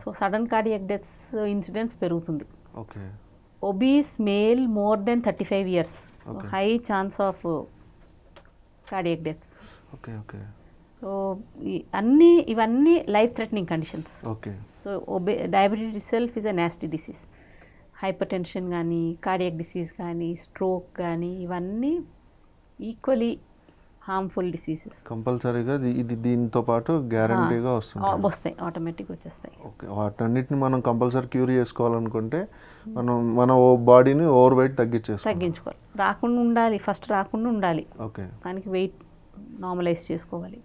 So sudden cardiac deaths incidence పెరుగుతుంది. Obese male more than 35 years, high chance of cardiac deaths. So ఇవన్నీ life threatening conditions. So diabetes itself is a nasty disease. Hypertension కానీ, cardiac disease కానీ, stroke కానీ, ఇవన్నీ equally harmful diseases. కంపల్సరీగా ఇది దీంతో పాటు గ్యారంటీగా వస్తాయి, ఆటోమేటిక్ వచ్చేస్తాయి. వాటన్నిటిని మనం కంపల్సరీ క్యూర్ చేసుకోవాలనుకుంటే మన బాడీని ఓవర్ వెయిట్ తగ్గించుకోవాలి. రాకుండా ఉండాలి, ఫస్ట్ రాకుండా ఉండాలి, దానికి వెయిట్ నార్మలైజ్ చేసుకోవాలి.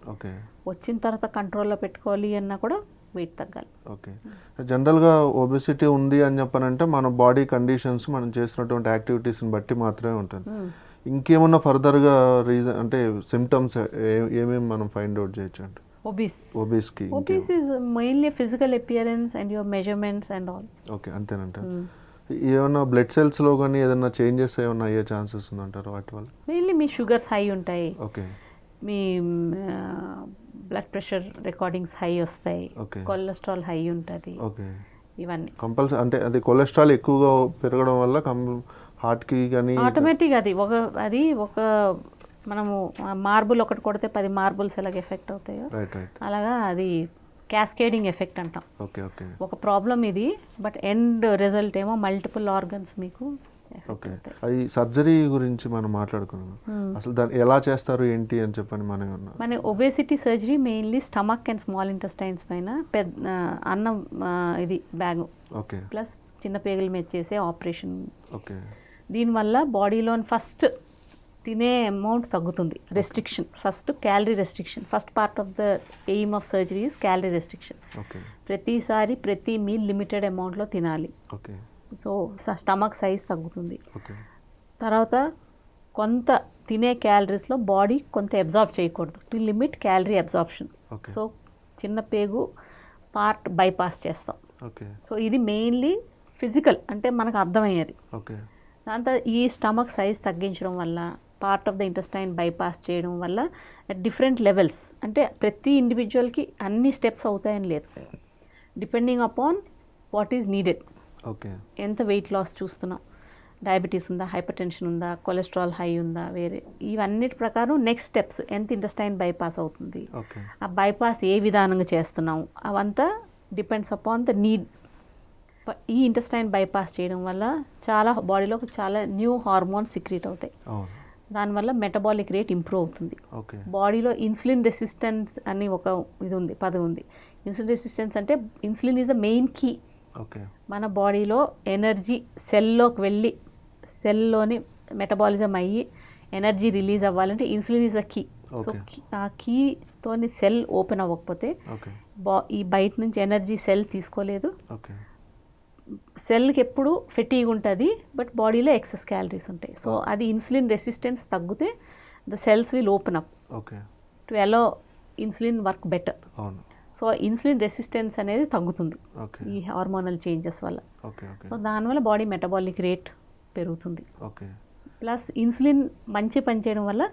వచ్చిన తర్వాత కంట్రోల్లో పెట్టుకోవాలి అన్నా కూడా వెయిట్ తగ్గాలి. జనరల్గా ఒబెసిటీ ఉంది అని చెప్పనంటే మన బాడీ కండిషన్స్, మనం చేసినటువంటి యాక్టివిటీస్ని బట్టి మాత్రమే ఉంటుంది. ఇంకేమన్నా ఫర్దర్గా రీజన్ అంటే సిమ్టమ్స్ ఏమేమి మనం ఫైండ్ అవుట్ చేయొచ్చు అంటే ఒబీస్కి? Obese is mainly physical appearance and your measurements and all. అంతేనంట. ఏమన్నా బ్లడ్ సెల్స్లో కానీ ఏదైనా చేంజెస్ ఏమన్నా అయ్యే ఛాన్సెస్ ఉందంటారు వాటి వల్ల? మెయిన్లీ మీ షుగర్స్ హై ఉంటాయి, మీ బ్లడ్ ప్రెషర్ రికార్డింగ్స్ హై వస్తాయి, కొలెస్ట్రాల్ హై ఉంటుంది, ఇవన్నీ కంపల్సరీ. అంటే అది కొలెస్ట్రాల్ ఎక్కువగా పెరగడం వల్ల హార్ట్కి కానీ ఆటోమేటిక్ అది ఒక మనము మార్బుల్ ఒకటి కొడితే 10 మార్బుల్స్ ఎలాగ ఎఫెక్ట్ అవుతాయో అలాగా అది క్యాస్కేడింగ్ ఎఫెక్ట్ అంటాం. ఒక ప్రాబ్లం ఇది, బట్ ఎండ్ రిజల్ట్ ఏమో మల్టిపుల్ ఆర్గన్స్ మీకు. అది సర్జరీ గురించి మనం మాట్లాడుకున్నాం, అసలు దాన్ని ఎలా చేస్తారు ఏంటి అని చెప్పని మన obesity surgery mainly stomach and small intestines పైన అన్నం ఇది బ్యాగ్ ప్లస్ చిన్న పేగుల మీద చేసే ఆపరేషన్. దీనివల్ల బాడీలోని ఫస్ట్ తినే అమౌంట్ తగ్గుతుంది, restriction, first calorie restriction. First part of the aim of surgery is calorie restriction. ప్రతిసారి ప్రతి మీల్ లిమిటెడ్ అమౌంట్లో తినాలి. సో స్టమక్ సైజ్ తగ్గుతుంది. తర్వాత కొంత తినే క్యాలరీస్లో బాడీ కొంత అబ్జార్బ్ చేయకూడదు, to limit calorie absorption. So చిన్న పేగు పార్ట్ బైపాస్ చేస్తాం. సో ఇది మెయిన్లీ ఫిజికల్, అంటే మనకు అర్థమయ్యేది. దాంతో ఈ స్టమక్ సైజ్ తగ్గించడం వల్ల, part of the intestine bypass చేయడం వల్ల డిఫరెంట్ లెవెల్స్, అంటే ప్రతి ఇండివిజువల్కి అన్ని స్టెప్స్ అవుతాయని లేదు, depending upon what is needed. ఎంత వెయిట్ లాస్ చూస్తున్నాం, డయాబెటీస్ ఉందా, హైపర్ టెన్షన్ ఉందా, కొలెస్ట్రాల్ హై ఉందా, వేరే ఇవన్నిటి ప్రకారం నెక్స్ట్ స్టెప్స్ ఎంత ఇంటెస్టైన్ బైపాస్ అవుతుంది, ఆ బైపాస్ ఏ విధానంగా చేస్తున్నాం, అవంతా డిపెండ్స్ అపాన్ ద నీడ్. ఈ ఇంటెస్టైన్ బైపాస్ చేయడం వల్ల చాలా బాడీలో చాలా న్యూ హార్మోన్స్ సిక్రీట్ అవుతాయి. దానివల్ల మెటబాలిక్ రేట్ ఇంప్రూవ్ అవుతుంది. బాడీలో ఇన్సులిన్ రెసిస్టెన్స్ అని ఒక ఇది ఉంది, పదం ఉంది. ఇన్సులిన్ రెసిస్టెన్స్ అంటే insulin is the main key. మన బాడీలో ఎనర్జీ సెల్లోకి వెళ్ళి సెల్లోని మెటబాలిజం అయ్యి ఎనర్జీ రిలీజ్ అవ్వాలంటే insulin is the key. So ఆ కీతోని సెల్ ఓపెన్ అవ్వకపోతే ఈ బయట నుంచి ఎనర్జీ సెల్ తీసుకోలేదు, సెల్కి ఎప్పుడు ఫెటీగ్ ఉంటుంది, బట్ బాడీలో ఎక్సెస్ క్యాలరీస్ ఉంటాయి. సో అది ఇన్సులిన్ రెసిస్టెన్స్ తగ్గితే the cells will open up to allow insulin work better. So insulin resistance అనేది తగ్గుతుంది ఈ హార్మోనల్ చేంజెస్ వల్ల. సో దానివల్ల బాడీ మెటబాలిక్ రేట్ పెరుగుతుంది. ప్లస్ ఇన్సులిన్ మంచి పనిచేయడం వల్ల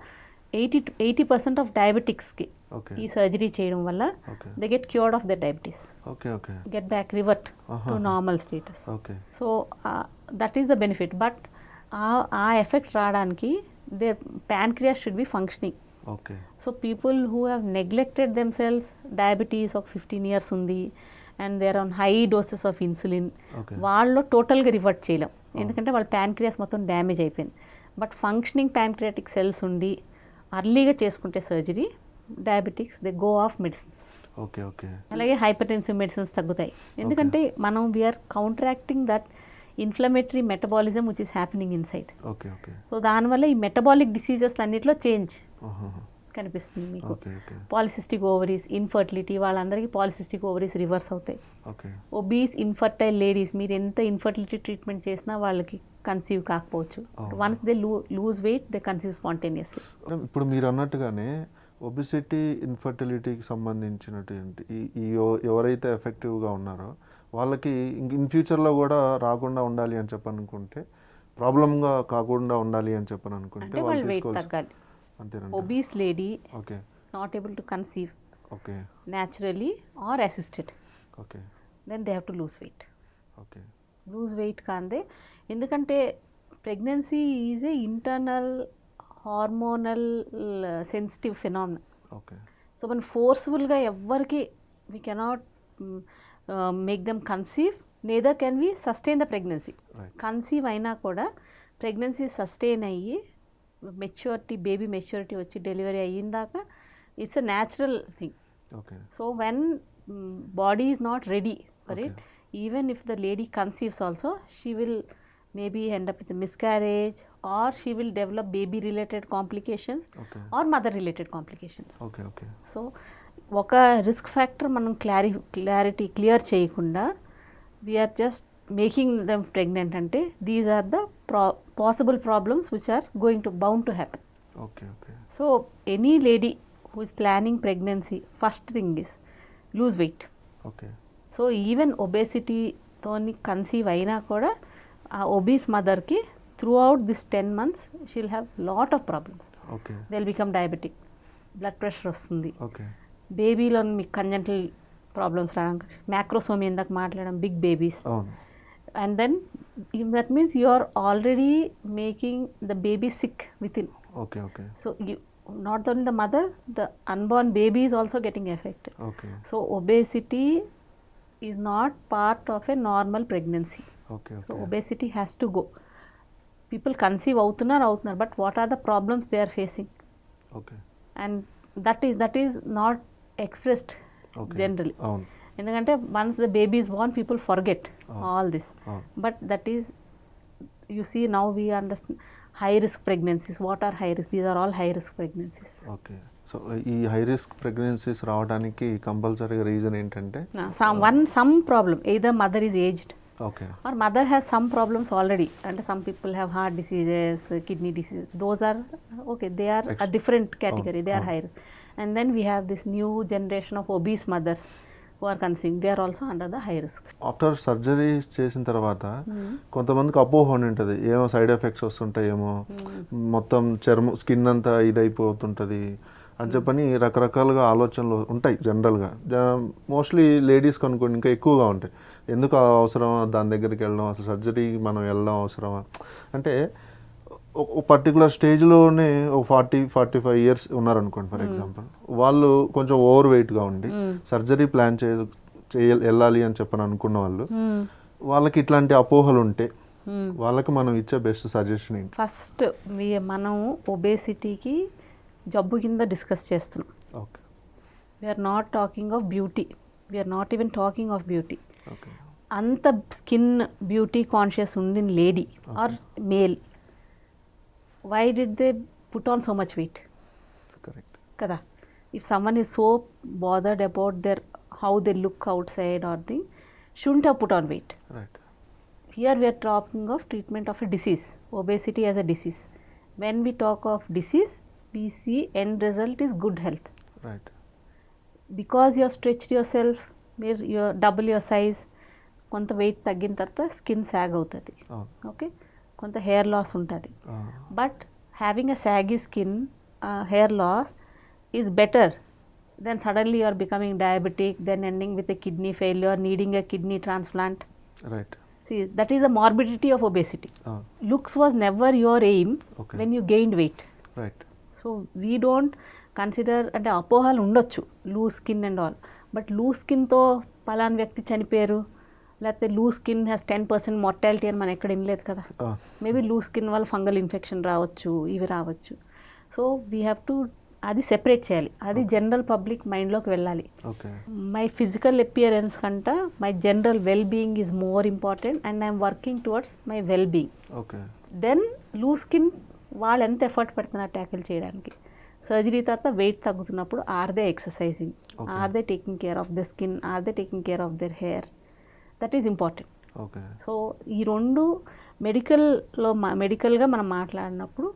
80% ఆఫ్ డయాబెటిక్స్కి ఈ సర్జరీ చేయడం వల్ల they get cured of the diabetes, get back revert to normal status. So that is the benefit. But ఆ ఎఫెక్ట్ రావడానికి they pancreas should be functioning. So people who have neglected themselves, diabetes ఒక 15 years ఉంది and they are on high doses of insulin, వాళ్ళు టోటల్గా revert చేయలేం, ఎందుకంటే వాళ్ళ pancreas మొత్తం డ్యామేజ్ అయిపోయింది. బట్ ఫంక్షనింగ్ ప్యాన్క్రియాటిక్ సెల్స్ ఉండి అర్లీగా చేసుకుంటే surgery, diabetics they go off medicines. అలాగే హైపర్టెన్సివ్ మెడిసిన్స్ తగ్గుతాయి, ఎందుకంటే మనం we're counteracting that inflammatory metabolism which is happening inside. So దానివల్ల ఈ మెటబాలిక్ డిసీజెస్ అన్నిటిలో చేంజ్ కనిపిస్తుంది మీకు. Okay okay polycystic ovaries, infertility, వాళ్ళందరికీ పాలిసిస్టిక్ ఓవరీస్ రివర్స్ అవుతాయి. ఓకే ఒబీస్ ఇన్ఫర్టైల్ లేడీస్, మీరు ఎంత ఇన్ఫర్టిలిటీ ట్రీట్మెంట్ చేసినా వాళ్ళకి కన్సీవ్ కాకపోవచ్చు. Once they lose weight they conceive spontaneously. ఇప్పుడు మీరు అన్నట్టుగానే ఒబిసిటీ ఇన్ఫర్టిలిటీకి సంబంధించినటువంటి ఎవరైతే ఎఫెక్టివ్గా ఉన్నారో వాళ్ళకి ఇన్ ఫ్యూచర్లో కూడా రాకుండా ఉండాలి అని చెప్పనుకుంటే, ప్రాబ్లంగా కాకుండా ఉండాలి అని చెప్పనుకుంటే అంటే వాళ్ళు వెయిట్ తగ్గాలి. అంతేనండి. Obese lady okay not able to conceive okay naturally or assisted, okay then they have to lose weight. Okay lose weight కాందే, ఎందుకంటే pregnancy is a internal hormonal sensitive phenomena. Okay so మనం ఫోర్స్ఫుల్గా ఎవ్వరికి we cannot make them conceive, neither can we sustain the pregnancy. Conceive అయినా కూడా pregnancy sustain అయ్యి maturity, baby maturity వచ్చి delivery అయ్యిందాక it's a natural thing. Okay so when body is not ready for Okay. It, even if the lady conceives also, she will maybe end up with a miscarriage, or she will develop baby related complications okay or mother related complications. Okay okay so ఒక risk factor మనం clear చేయకుండా we're just making them pregnant అంటే these are the possible problems which are going to bound to happen. Okay okay so any lady who is planning pregnancy, first thing is lose weight. Okay so even ఒబేసిటీతో conceive అయినా కూడా ఆ obese మదర్కి throughout this 10 months she'll have lot of problems. Okay they will become diabetic, blood pressure వస్తుంది, okay బేబీలో మీకు congenital problems రావడానికి, macrosomia ఇందాక మాట్లాడడం, బిగ్ బేబీస్. అవును and then that means you are already making the baby sick within. Okay okay so you not only the mother, the unborn baby is also getting affected. Okay so obesity is not part of a normal pregnancy. Okay So okay obesity has to go. People conceive అవుతున్నారు, but what are the problems they are facing? Okay And that is not expressed okay generally. అవును ఎందుకంటే once the baby is born, people forget all this. అవును But that is, you see, now we understand high risk pregnancies. What are high risk? These are all high risk pregnancies. Okay. So ఈ high risk pregnancies రావడానికి కంపల్సరీగా reason ఏంటంటే Some problem, either mother is aged okay or mother has some problems already, and some people have heart diseases, kidney disease. Those are okay, they are a different category, they are high risk. And then we have this new generation of obese mothers who are conceiving, they are also under the high risk. After surgery చేసిన తర్వాత కొంతమందికి అపోహ అని ఉంటుంది, ఏమో side effects వస్తుంటాయేమో, మొత్తం చర్మం skin అంతా ఇదైపోతుంటుంది అని చెప్పని రకరకాలుగా ఆలోచనలు ఉంటాయి జనరల్గా. మోస్ట్లీ లేడీస్కి అనుకోండి ఇంకా ఎక్కువగా ఉంటాయి. ఎందుకు అవసరమా దాని దగ్గరికి వెళ్ళడం, అసలు సర్జరీ మనం వెళ్ళడం అవసరమా అంటే, ఒక పర్టికులర్ స్టేజ్లోనే ఒక 40-45 years ఉన్నారనుకోండి ఫర్ ఎగ్జాంపుల్, వాళ్ళు కొంచెం ఓవర్ వెయిట్గా ఉండి సర్జరీ ప్లాన్ వెళ్ళాలి అని చెప్పని అనుకున్న వాళ్ళు, వాళ్ళకి ఇట్లాంటి అపోహలు ఉంటే వాళ్ళకి మనం ఇచ్చే బెస్ట్ సజెషన్ ఏంటి? ఫస్ట్ మనం ఒబేసిటీకి జబ్బు కింద డిస్కస్ చేస్తున్నాం. Okay we're not talking of beauty, we're not even talking of beauty. Okay అంత స్కిన్ బ్యూటీ కాన్షియస్ ఉండిన lady or male, why did they put on so much weight? Correct కదా. If someone is so bothered about their how they look outside or thing, shouldn't have put on weight. Right. Here we are talking of treatment of a disease, obesity as a disease. When we talk of disease, we see end result is good health. Right. Because you have stretched yourself, you double your size, కొంత weight తగ్గిన తర్వాత skin sag అవుతుంది, okay, కొంత hair loss ఉంటుంది. But having a saggy skin, hair loss is better than suddenly you are becoming diabetic, then ending with a kidney failure, needing a kidney transplant. Right. See, that is a morbidity of obesity. Looks was never your aim when you gained weight. Right. So we don't consider, అంటే అపోహలు ఉండొచ్చు, loose skin and all, but loose స్కిన్తో పలానా వ్యక్తి చనిపోయారు, లేకపోతే loose skin has 10% mortality అని మనం ఎక్కడ వినలేదు కదా. మేబీ లూజ్ స్కిన్ వల్ల ఫంగల్ ఇన్ఫెక్షన్ రావచ్చు, ఇవి రావచ్చు. సో వీ హ్యావ్ టు అది సెపరేట్ చేయాలి, అది జనరల్ పబ్లిక్ మైండ్లోకి వెళ్ళాలి. ఓకే. మై ఫిజికల్ అపియరెన్స్ కంటే my general well being is more important and I'm working towards my well being. Okay. Then loose skin వాళ్ళు ఎంత ఎఫర్ట్ పెడుతున్నారు ట్యాకిల్ చేయడానికి. సర్జరీ తర్వాత వెయిట్ తగ్గుతున్నప్పుడు are they exercising, are they taking care of the skin, are they taking care of their hair, that is important. Okay. So ఈ రెండు మెడికల్గా మనం మాట్లాడినప్పుడు,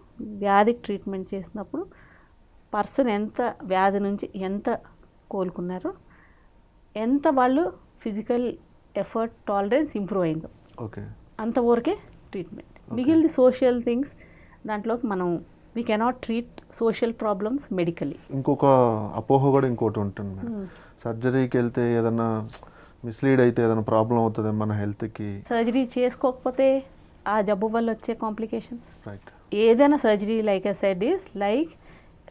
వ్యాధికి ట్రీట్మెంట్ చేసినప్పుడు పర్సన్ ఎంత వ్యాధి నుంచి ఎంత కోలుకున్నారో, ఎంత వాళ్ళు ఫిజికల్ ఎఫర్ట్ టాలరెన్స్ ఇంప్రూవ్ అయిందో, ఓకే, అంతవరకే ట్రీట్మెంట్. మిగిలిన సోషల్ థింగ్స్ దాంట్లోకి మనం we cannot treat social problems medically. ఇంకొక అపోహ కూడా ఇంకోటి ఉంటుంది మేడం, సర్జరీకి వెళ్తే ఏదైనా మిస్లీడ్ అయితే ఏదైనా ప్రాబ్లం అవుతుంది మన హెల్త్కి. సర్జరీ చేసుకోకపోతే ఆ జబ్బు వల్ల వచ్చే కాంప్లికేషన్స్, రైట్, ఏదైనా surgery like I said is like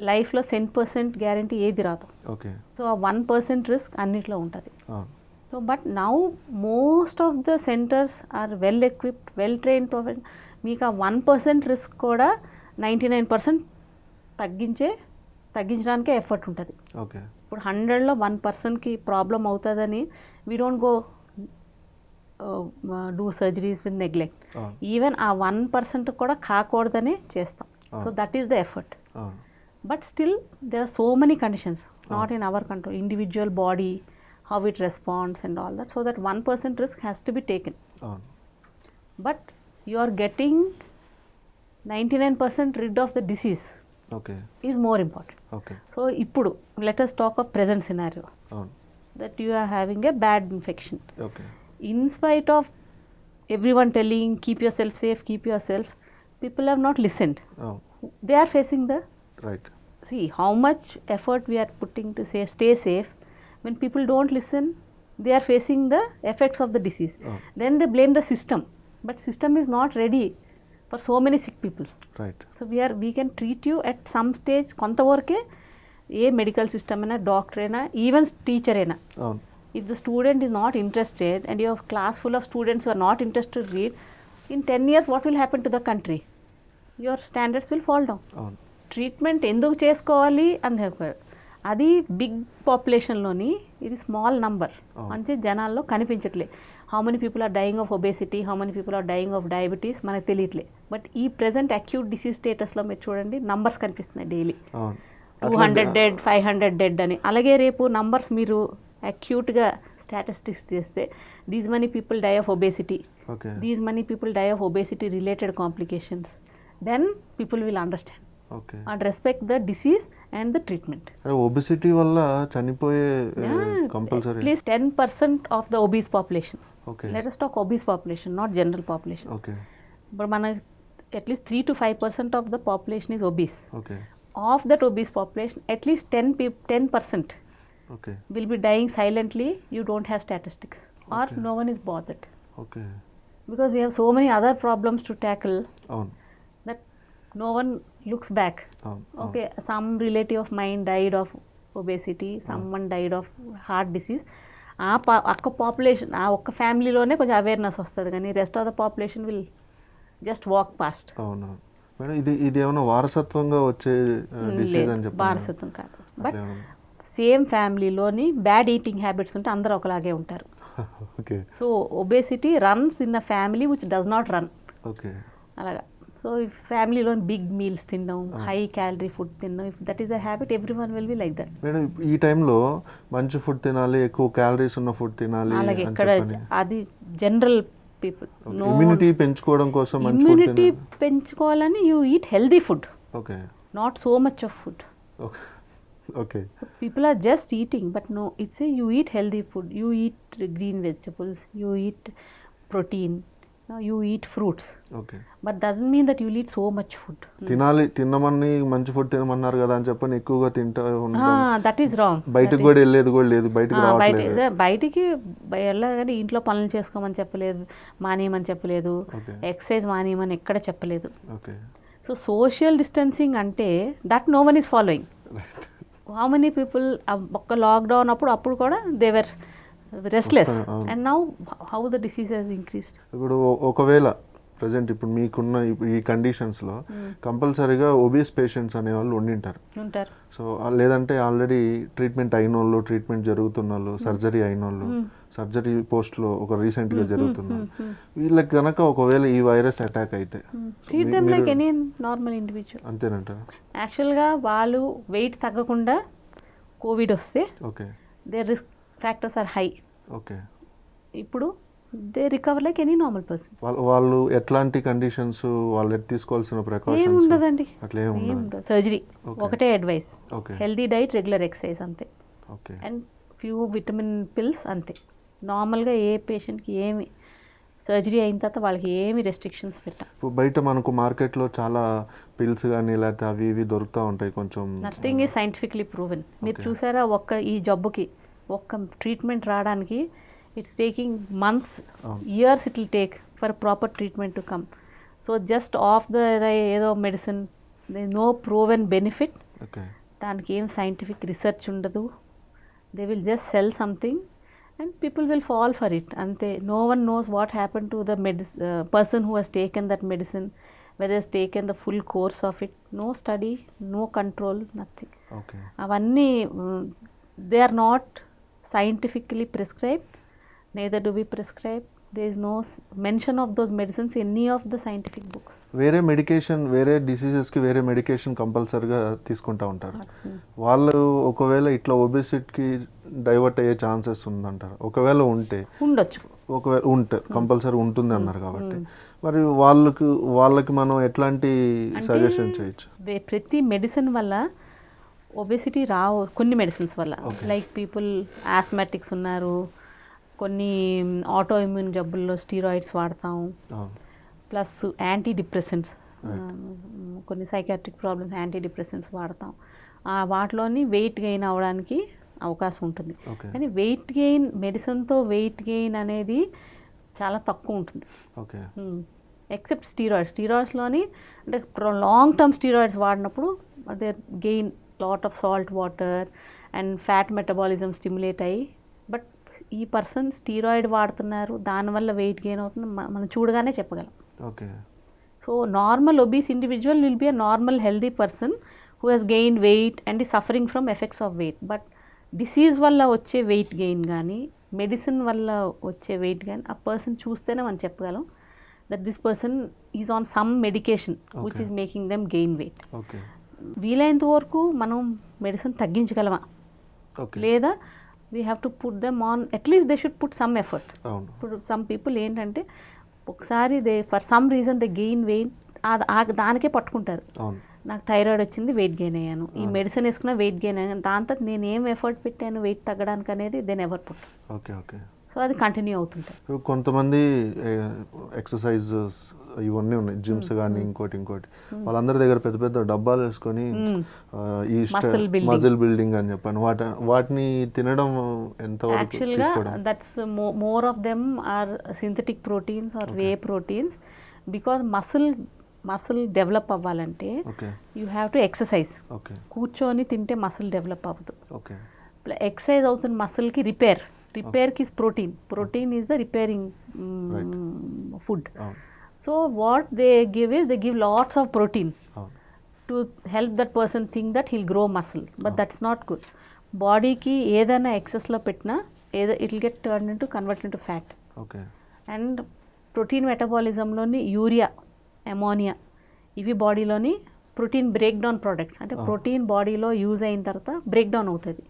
లైఫ్లో 100% గ్యారంటీ ఏది రాదు. ఓకే. సో ఆ 1% రిస్క్ అన్నిట్లో ఉంటుంది. So but now most of the centres are well equipped, well trained profession. మీకు ఆ 1% రిస్క్ కూడా 99% తగ్గించడానికే ఎఫర్ట్ ఉంటుంది. ఓకే. ఇప్పుడు 100లో 1%కి ప్రాబ్లం అవుతుందని we don't go do surgeries with neglect. Even ఆ 1% కూడా కాకూడదని చేస్తాం. So that is the effort. But still there are so many conditions not in our control, individual body, how it responds and all that, so that 1% risk has to be taken. But you are getting 99% rid of the disease. Okay. Is more important. Okay. So ippudu let us talk of present scenario, that you are having a bad infection. Okay. In spite of everyone telling keep yourself safe, keep yourself, people have not listened. They are facing the right. See how much effort we are putting to say stay safe. When people don't listen, they are facing the effects of the disease. Then they blame the system, but system is not ready for so many sick people. Right. So we can treat you at some stage. కొంత వరకే ఏ medical system అయినా, doctor అయినా, even teacher అయినా, if the student is not interested and you have class full of students who are not interested to read, in 10 years what will happen to the country? Your standards will fall down. Treatment ఎందుకు చేసుకోవాలి అని చెప్పారు. అది big పాపులేషన్లోని ఇది small number, మంచి జనాల్లో కనిపించట్లే. How many people are dying of obesity, how many people are dying of diabetes మనకు తెలియట్లే. బట్ ఈ ప్రెజెంట్ అక్యూట్ డిసీజ్ స్టేటస్లో మీరు చూడండి, నంబర్స్ కనిపిస్తున్నాయి డైలీ, 200 డెడ్, 500 డెడ్ అని. అలాగే రేపు నంబర్స్ మీరు అక్యూట్గా స్టాటిస్టిక్స్ చేస్తే, these many people die of obesity, these many people die of obesity related complications, then people will understand and respect the disease and the treatment. Obesity వల్ల చనిపోయే compulsory at least 10% of the obese population. Okay. Let us talk obese population, not general population. Okay. But మన at least 3 to 5% of the population is obese. Okay. Of that obese population, at least 10% okay, will be dying silently. You don't have statistics, or no one is bothered. Okay. Because we have so many other problems to tackle. That no one looks back. Okay, some relative of mine died of obesity, someone died of heart disease. ఒక్క population, ఆ ఒక్క ఫ్యామిలీలోనే కొంచెం awareness వస్తుంది, కానీ rest of the population will just walk past. అవును madam, ఇది ఏమైనా వారసత్వంగా వచ్చే డిసీజ్ అని చెప్పారు? వారసత్వం కాదు, బట్ సేమ్ ఫ్యామిలీలోని బ్యాడ్ ఈటింగ్ హ్యాబిట్స్ ఉంటే అందరూ ఒకలాగే ఉంటారు. Okay. So obesity runs in a family which does not run. Okay. అలాగా. సో ఇఫ్ ఫ్యామిలీలో బిగ్ మీల్స్ తినడం, హై క్యాలరీ ఫుడ్ తినడం, if that is the habit, every one will be like that. Madam, ఈ టైంలో మంచి food తినాలి, ఎక్కువ calories ఉన్న ఫుడ్ తినాలి, అలాగే ఇక్కడ అది జనరల్ పీపుల్. ఇమ్యూనిటీ పెంచుకోవడం కోసం ఇమ్యూనిటీ పెంచుకోవాలని you eat healthy food, okay, not so much of food. Okay. People are just eating, but no, it's you eat healthy food, you eat green vegetables, you eat protein, you eat fruits. Okay. But doesn't mean that you'll eat so much food. తినమని మంచి food తినమన్నారు కదా అని చెప్పని ఎక్కువగా తింటూ ఉండడం, that is wrong. బయటకు కూడా వెళ్ళేది కూడా లేదు, బయటికి వెళ్ళగానే ఇంట్లో పనులు చేసుకోమని చెప్పలేదు, మానేయమని చెప్పలేదు, ఎక్సర్సైజ్ మానేయమని ఎక్కడ చెప్పలేదు. సో సోషల్ డిస్టెన్సింగ్ అంటే that no one is following. How many people ఒక్క లాక్డౌన్ అప్పుడు కూడా they were restless, and now how the disease has increased. ఇప్పుడు ఒకవేళ ప్రజెంట్ ఇప్పుడు మీకున్న ఈ కండిషన్స్లో కంపల్సరీగా ఒబీస్ పేషెంట్స్ అనేవాళ్ళు ఉండింటారు. సో లేదంటే ఆల్రెడీ ట్రీట్మెంట్ అయిన వాళ్ళు, ట్రీట్మెంట్ జరుగుతున్న వాళ్ళు, సర్జరీ అయిన వాళ్ళు, సర్జరీ పోస్ట్లో ఒక రీసెంట్గా జరుగుతున్నారు, వీళ్ళకి కనుక ఒకవేళ ఈ వైరస్ అటాక్ అయితే treat them like any normal individual. అంతేనంటారా? యాక్చువల్గా వాళ్ళు వెయిట్ తగ్గకుండా కోవిడ్ వస్తే okay, their risk factors are high. Okay, ఇప్పుడు they recover like any normal person. వాళ్ళు ఎట్లాంటి కండిషన్స్ వాళ్ళు తీసుకోవాల్సిన ప్రికాషన్స్? ఏం ఉండదండి, అట్లా ఏం ఉండదు. సర్జరీ ఒకటే advice, okay, healthy diet, regular exercise అంతే, okay, and few vitamin pills అంతే. నార్మల్గా ఏ పేషెంట్కి ఏమి సర్జరీ అయిన తర్వాత వాళ్ళకి ఏమి రెస్ట్రిక్షన్స్ పెట్టాం. బయట మనకు మార్కెట్లో చాలా పిల్స్ కానీ లేకపోతే అవి ఇవి దొరుకుతూ ఉంటాయి కొంచెం. Nothing is scientifically proven. మీరు చూసారా, ఈ జబ్బుకి ఒక్క ట్రీట్మెంట్ రావడానికి it's taking months, years it will take for proper treatment to come. So just of the ఏదో మెడిసిన్, నో ప్రూవెన్ బెనిఫిట్, దానికి ఏం సైంటిఫిక్ రీసెర్చ్ ఉండదు. They will just cell something and people will fall for it. Ante no one knows what happened to the person who has taken that medicine, whether has taken the full course of it. No study, no control, nothing. Okay, avanni they are not scientifically prescribed, neither do we prescribe. There is no mention of those medicines in any of the scientific books. వేరే medication, వేరే డిసీజెస్కి వేరే medication కంపల్సరీగా తీసుకుంటూ ఉంటారు. వాళ్ళు ఒకవేళ ఇట్లా ఒబెసిటీకి divert అయ్యే ఛాన్సెస్ ఉందంటారు? ఒకవేళ ఉంటే ఉండొచ్చు, ఒకవేళ ఉంటే కంపల్సరీ ఉంటుంది అన్నారు కాబట్టి మరి వాళ్ళకి మనం ఎట్లాంటి సజెషన్ చేయొచ్చు? ప్రతి మెడిసిన్ వల్ల ఒబెసిటీ రావు, కొన్ని మెడిసిన్స్ వల్ల. లైక్ పీపుల్ ఆస్మాటిక్స్ ఉన్నారు, కొన్ని ఆటో ఇమ్యూన్ జబ్బుల్లో స్టీరాయిడ్స్ వాడతాం, ప్లస్ యాంటీ డిప్రెసెంట్స్, కొన్ని సైకాట్రిక్ ప్రాబ్లమ్స్ యాంటీ డిప్రెసెంట్స్ వాడతాం. వాటిలోని వెయిట్ గెయిన్ అవ్వడానికి అవకాశం ఉంటుంది. కానీ వెయిట్ గెయిన్, మెడిసిన్తో వెయిట్ గెయిన్ అనేది చాలా తక్కువ ఉంటుంది. ఎక్సెప్ట్ స్టీరాయిడ్స్లోని అంటే లాంగ్ టర్మ్ స్టీరాయిడ్స్ వాడినప్పుడు అదే gain lot of salt water and fat metabolism stimulate అయ్యి, బట్ ఈ పర్సన్ స్టీరాయిడ్ వాడుతున్నారు, దానివల్ల వెయిట్ గెయిన్ అవుతుంది, మనం చూడగానే చెప్పగలం. Okay, so normal obese individual will be a normal healthy person who has gain weight and ఈ suffering from effects of weight. But disease వల్ల వచ్చే వెయిట్ గెయిన్ కానీ, మెడిసిన్ వల్ల వచ్చే వెయిట్ గెయిన్ ఆ పర్సన్ చూస్తేనే మనం చెప్పగలం that this person is on some medication which is making them gain weight. వీలైనంత వరకు మనం మెడిసిన్ తగ్గించగలమా, లేదా we have to put them on, at least they should put some effort. ఇప్పుడు సమ్ పీపుల్ ఏంటంటే ఒకసారి they for some reason they gain weight, దానికే పట్టుకుంటారు. నాకు థైరాయిడ్ వచ్చింది, వెయిట్ గెయిన్ అయ్యాను, ఈ మెడిసిన్ వేసుకున్నా వెయిట్ గెయిన్ అయ్యాను, దాంతో నేను ఏం ఎఫర్ట్ పెట్టాను వెయిట్ తగ్గడానికి అనేది they never put. Okay, okay. So అది కంటిన్యూ అవుతుంటాయి. కొంతమంది ఎక్సర్సైజెస్ ఇవన్నీ ఉన్నాయి, జిమ్స్ కానీ ఇంకోటి వాళ్ళందరి దగ్గర పెద్ద పెద్ద డబ్బాలు వేసుకొని ఈ మజిల్ బిల్డింగ్ అని చెప్పాను, వాటిని తినడం ఎంతవరకు? యాక్చువల్గా that's more of them are synthetic proteins or whey proteins. Because muscle develop అవ్వాలంటే యూ హ్యావ్ టు ఎక్సర్సైజ్. కూర్చొని తింటే మసిల్ డెవలప్ అవ్వదు. ఎక్సర్సైజ్ అవుతున్న మసిల్కి రిపేర్కి protein is the repairing food. So what they give lots of protein to help that person think that heal grow muscle, but that's not good. బాడీకి ఏదైనా ఎక్సెస్లో పెట్టినా it will get turn into convert into fat. And protein మెటబాలిజంలోని urea, ammonia, ఇవి బాడీలోని protein break down products. అంటే protein బాడీలో use అయిన తర్వాత బ్రేక్ డౌన్ అవుతుంది,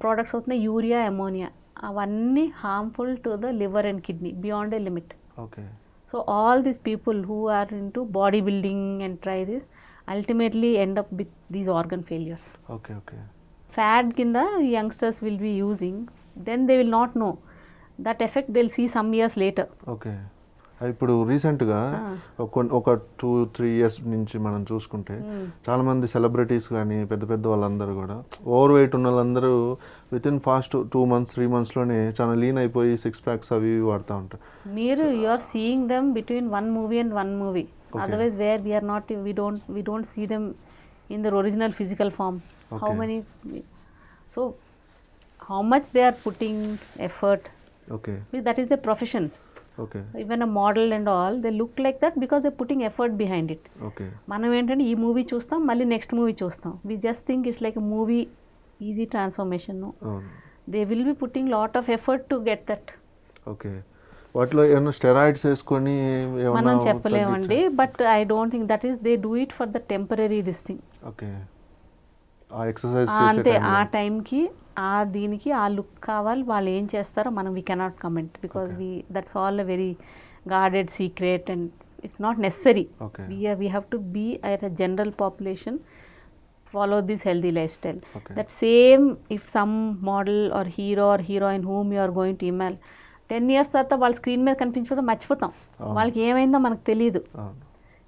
ప్రోడక్ట్స్ అవుతున్నాయి యూరియా, అమోనియా. అవన్నీ harmful to the liver and kidney beyond a limit. So all these people who are in to body building and try this ultimately end up with these organ failures. Fat కింద youngsters will be using, then they will not know that effect they will see some years later. ఇప్పుడు రీసెంట్గా ఒక 2-3 years నుంచి మనం చూసుకుంటే చాలామంది celebrities కానీ పెద్ద పెద్ద వాళ్ళందరూ కూడా ఓవర్ వెయిట్ ఉన్న వాళ్ళందరూ వితిన్ ఫాస్ట్ 2 months 3 monthsలోనే చాలా లీన్ అయిపోయి 6 packs అవి వాడుతూ ఉంటారు. మీరు you are seeing them between one movie and one movie, otherwise where we're not, we don't see them in their original physical form. How many, so how much they are putting effort, that is their profession. Okay even a model and all they look like that because they putting effort behind it. Okay మనం ఏంటంటే ఈ movie చూస్తాం, మళ్ళీ next movie చూస్తాం. We just think it's like movie easy transformation. అవును. They will be putting lot of effort to get that. Okay. వాటిలో ఏమైనా steroids వేసుకొని మనం చెప్పలేమండి, but I don't think that is they do it for the temporary this thing. Okay. ఆ exercise అంతే, ఆ టైంకి ఆ దీనికి ఆ లుక్ కావాలి. వాళ్ళు ఏం చేస్తారో మనం we cannot comment because that's all a very guarded secret and it's not necessary. We have to be at a general population follow this healthy lifestyle. That same, if some model or hero or heroine whom you are going to email 10 years తర్వాత వాళ్ళ screen మీద కనిపించకపోతే మర్చిపోతాం, వాళ్ళకి ఏమైందో మనకు తెలియదు.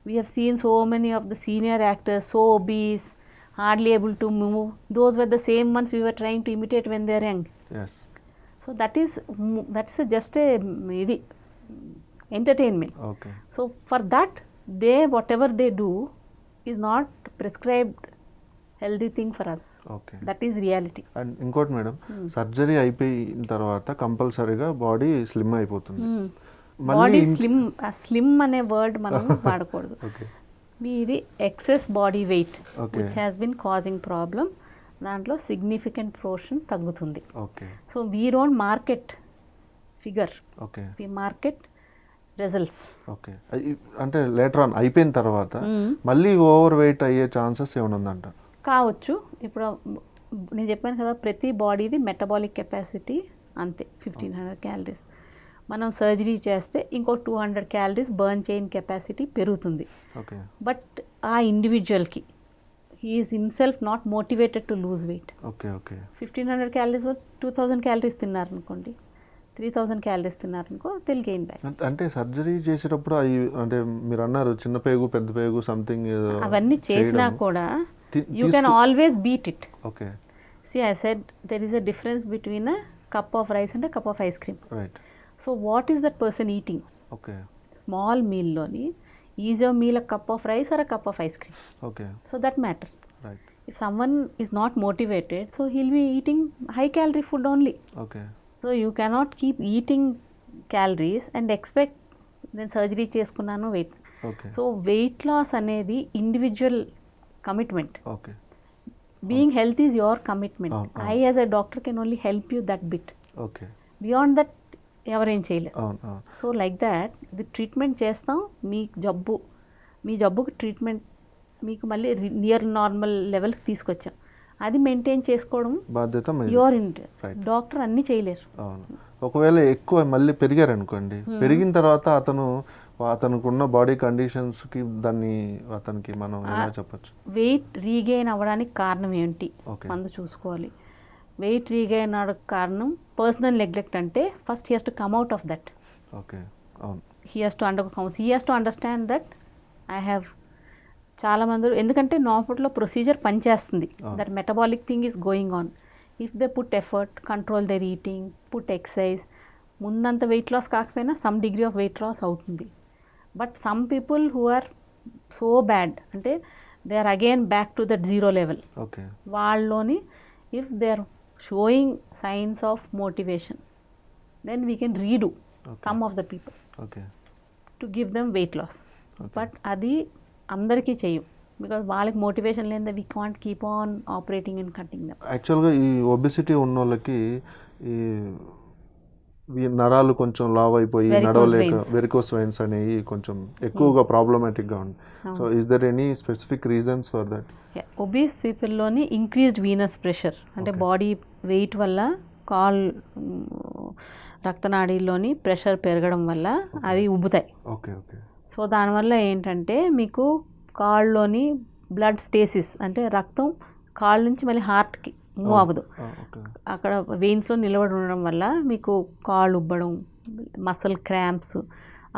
We have seen so many of the senior actors so obese, hardly able to move. Those were the same ones we were trying to imitate when they are young. Yes. So that's just a ఇది entertainment. Okay. So for that, they whatever they do is not prescribed healthy thing for us. Okay. That is reality. And ఇంకోటి madam, surgery అయిపోయిన తర్వాత కంపల్సరీగా body slim అయిపోతుంది. Body slim అనే word మనం వాడకూడదు. మీది excess body weight which has been causing problem, దాంట్లో సిగ్నిఫికెంట్ పోర్షన్ తగ్గుతుంది. So we don't market figure, we market results. Okay. అంటే లేటర్ ఆన్ అయిపోయిన తర్వాత మళ్ళీ ఓవర్ వెయిట్ అయ్యే ఛాన్సెస్ ఏమైనా ఉందంట? కావచ్చు. ఇప్పుడు నేను చెప్పాను కదా, ప్రతి బాడీది మెటబాలిక్ కెపాసిటీ అంతే 1500 క్యాలరీస్. మనం సర్జరీ చేస్తే ఇంకో 200 క్యాలరీస్ బర్న్ చేయని కెపాసిటీ పెరుగుతుంది. బట్ ఆ ఇండివిజువల్కి he is himself not motivated to lose weight. 1500 calories 2000 calories తిన్నారనుకోండి, 3000 క్యాలరీస్ తిన్నారనుకో, దిల్ గెయిన్ బ్యాక్. అంటే సర్జరీ చేసేటప్పుడు అవి అంటే మీరు అన్నారు చిన్న పేగు పెద్ద పేగు సంథింగ్, అవన్నీ చేసినా కూడా you can always beat it. Okay. See, I said there is a difference between a cup of rice and a cup of ice cream. Right. So what is that person eating? Okay. Small meal loni, is your meal a cup of rice or a cup of ice cream? Okay. So that matters. Right. If someone is not motivated, so he'll be eating high calorie food only. Okay. So you cannot keep eating calories and expect then surgery చేసుకున్నాను weight. Okay. So weight loss అనేది individual commitment. Okay. Being healthy is your commitment. I as a doctor can only help you that bit. Okay. Beyond that ఎవరేం చేయలేరు. So like that ఇది treatment చేస్తాం, మీ జబ్బుకి treatment మీకు మళ్ళీ near normal లెవెల్కి తీసుకొచ్చాం, అది మెయింటైన్ చేసుకోవడం బాధ్యత యువర్ డాక్టర్ అన్నీ చేయలేరు. ఒకవేళ ఎక్కువ మళ్ళీ పెరిగారనుకోండి, పెరిగిన తర్వాత అతనుకున్న బాడీ కండిషన్స్కి దాన్ని అతనికి మనం ఎలా చెప్పచ్చు? వెయిట్ రీగెయిన్ అవ్వడానికి కారణం ఏంటి మందు చూసుకోవాలి. వెయిట్ రీగెయిన్ అవ్వడానికి కారణం పర్సనల్ నెగ్లెక్ట్ అంటే first he has to come out of that. He has to understand that I have చాలామంది, ఎందుకంటే నాఫుడ్లో ప్రొసీజర్ పనిచేస్తుంది, that metabolic thing is going on. If they put effort, control their eating, put exercise, ముందంత weight loss కాకపోయినా some degree of weight loss అవుతుంది. But some people who are so bad అంటే they are again back to that zero level. వాళ్ళలోని if they are showing signs of motivation, then we can redo some of the people to give them weight loss. But అది అందరికీ చెయ్యం, because వాళ్ళకి motivation లేనిదే we can't keep on operating and cutting them. యాక్చువల్గా ఈ obesity ఉన్న వాళ్ళకి ఈ నరాలు కొంచెం లావ్ అయిపోయి నడవలేక వెరికోస్ వెయిన్స్ అనేవి కొంచెం ఎక్కువగా ప్రాబ్లమాటిక్గా ఉంది. So is there any specific reasons for that? Obese పీపుల్లోని ఇంక్రీజ్డ్ వీనస్ ప్రెషర్ అంటే బాడీ వెయిట్ వల్ల రక్తనాళీలోని ప్రెషర్ పెరగడం వల్ల అవి ఉబ్బుతాయి. సో దానివల్ల ఏంటంటే మీకు కాళ్ళలోని బ్లడ్ స్టేసిస్ అంటే రక్తం కాళ్ళ నుంచి మళ్ళీ హార్ట్కి మూవ్ అవ్వదు, అక్కడ వెయిన్స్లో నిలబడి ఉండడం వల్ల మీకు కాళ్ళు ఉబ్బడం, మసల్ క్రాంప్స్,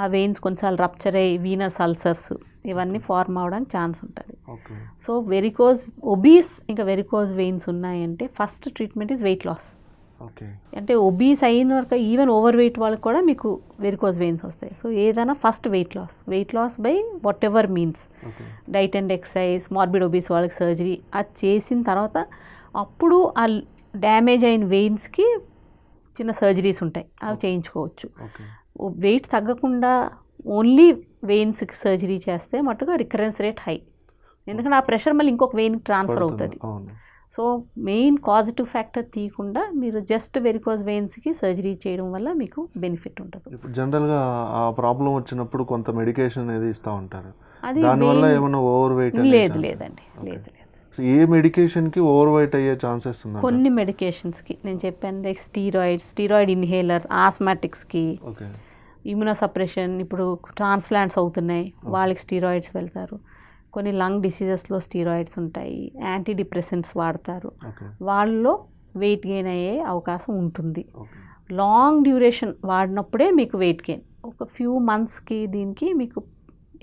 ఆ వెయిన్స్ కొన్నిసార్లు రప్చర్ అయ్యి వీనస్ అల్సర్స్ ఇవన్నీ ఫార్మ్ అవ్వడానికి ఛాన్స్ ఉంటుంది. సో ఒబీస్ ఇంకా వెరికోజ్ వెయిన్స్ ఉన్నాయంటే first treatment is weight loss. అంటే ఒబీస్ అయిన వరకు ఈవెన్ ఓవర్ వెయిట్ వాళ్ళకి కూడా మీకు వెరికోజ్ వెయిన్స్ వస్తాయి. సో ఏదైనా first weight loss by whatever means, diet and exercise, morbid obese వాళ్ళకి సర్జరీ, అది చేసిన తర్వాత అప్పుడు ఆ డ్యామేజ్ అయిన వెయిన్స్కి చిన్న సర్జరీస్ ఉంటాయి, అవి చేయించుకోవచ్చు. ఓకే. వెయిట్ తగ్గకుండా ఓన్లీ వెయిన్స్కి సర్జరీ చేస్తే మటుగా రికరెన్స్ రేట్ హై, ఎందుకంటే ఆ ప్రెషర్ మళ్ళీ ఇంకొక వెయిన్కి ట్రాన్స్ఫర్ అవుతుంది. అవును. సో మెయిన్ కాజిటివ్ ఫ్యాక్టర్ తీయకుండా మీరు జస్ట్ వెరికోజ్ వెయిన్స్కి సర్జరీ చేయడం వల్ల మీకు బెనిఫిట్ ఉంటుంది. ఇప్పుడు జనరల్గా ఆ ప్రాబ్లం వచ్చినప్పుడు కొంత మెడికేషన్ అనేది ఇస్తూ ఉంటారు, అది దానివల్ల ఏమైనా ఓవర్ వెయిట్? లేదండి. ఏ మెడికేషన్కి ఓవర్ వెయిట్ అయ్యే ఛాన్సెస్ ఉన్నాయి? కొన్ని మెడికేషన్స్కి నేను చెప్పాను, like steroid inhaler, ఆస్మాటిక్స్కి, okay, immunosuppression, ఇప్పుడు ట్రాన్స్ప్లాంట్స్ అవుతున్నాయి వాళ్ళకి స్టీరాయిడ్స్ వెళ్తారు, కొన్ని లంగ్ డిసీజెస్లో స్టీరాయిడ్స్ ఉంటాయి, యాంటీ డిప్రెసెంట్స్ వాడతారు, వాళ్ళలో వెయిట్ గెయిన్ అయ్యే అవకాశం ఉంటుంది. లాంగ్ డ్యూరేషన్ వాడినప్పుడే మీకు వెయిట్ గెయిన్, ఒక ఫ్యూ మంత్స్కి దీనికి మీకు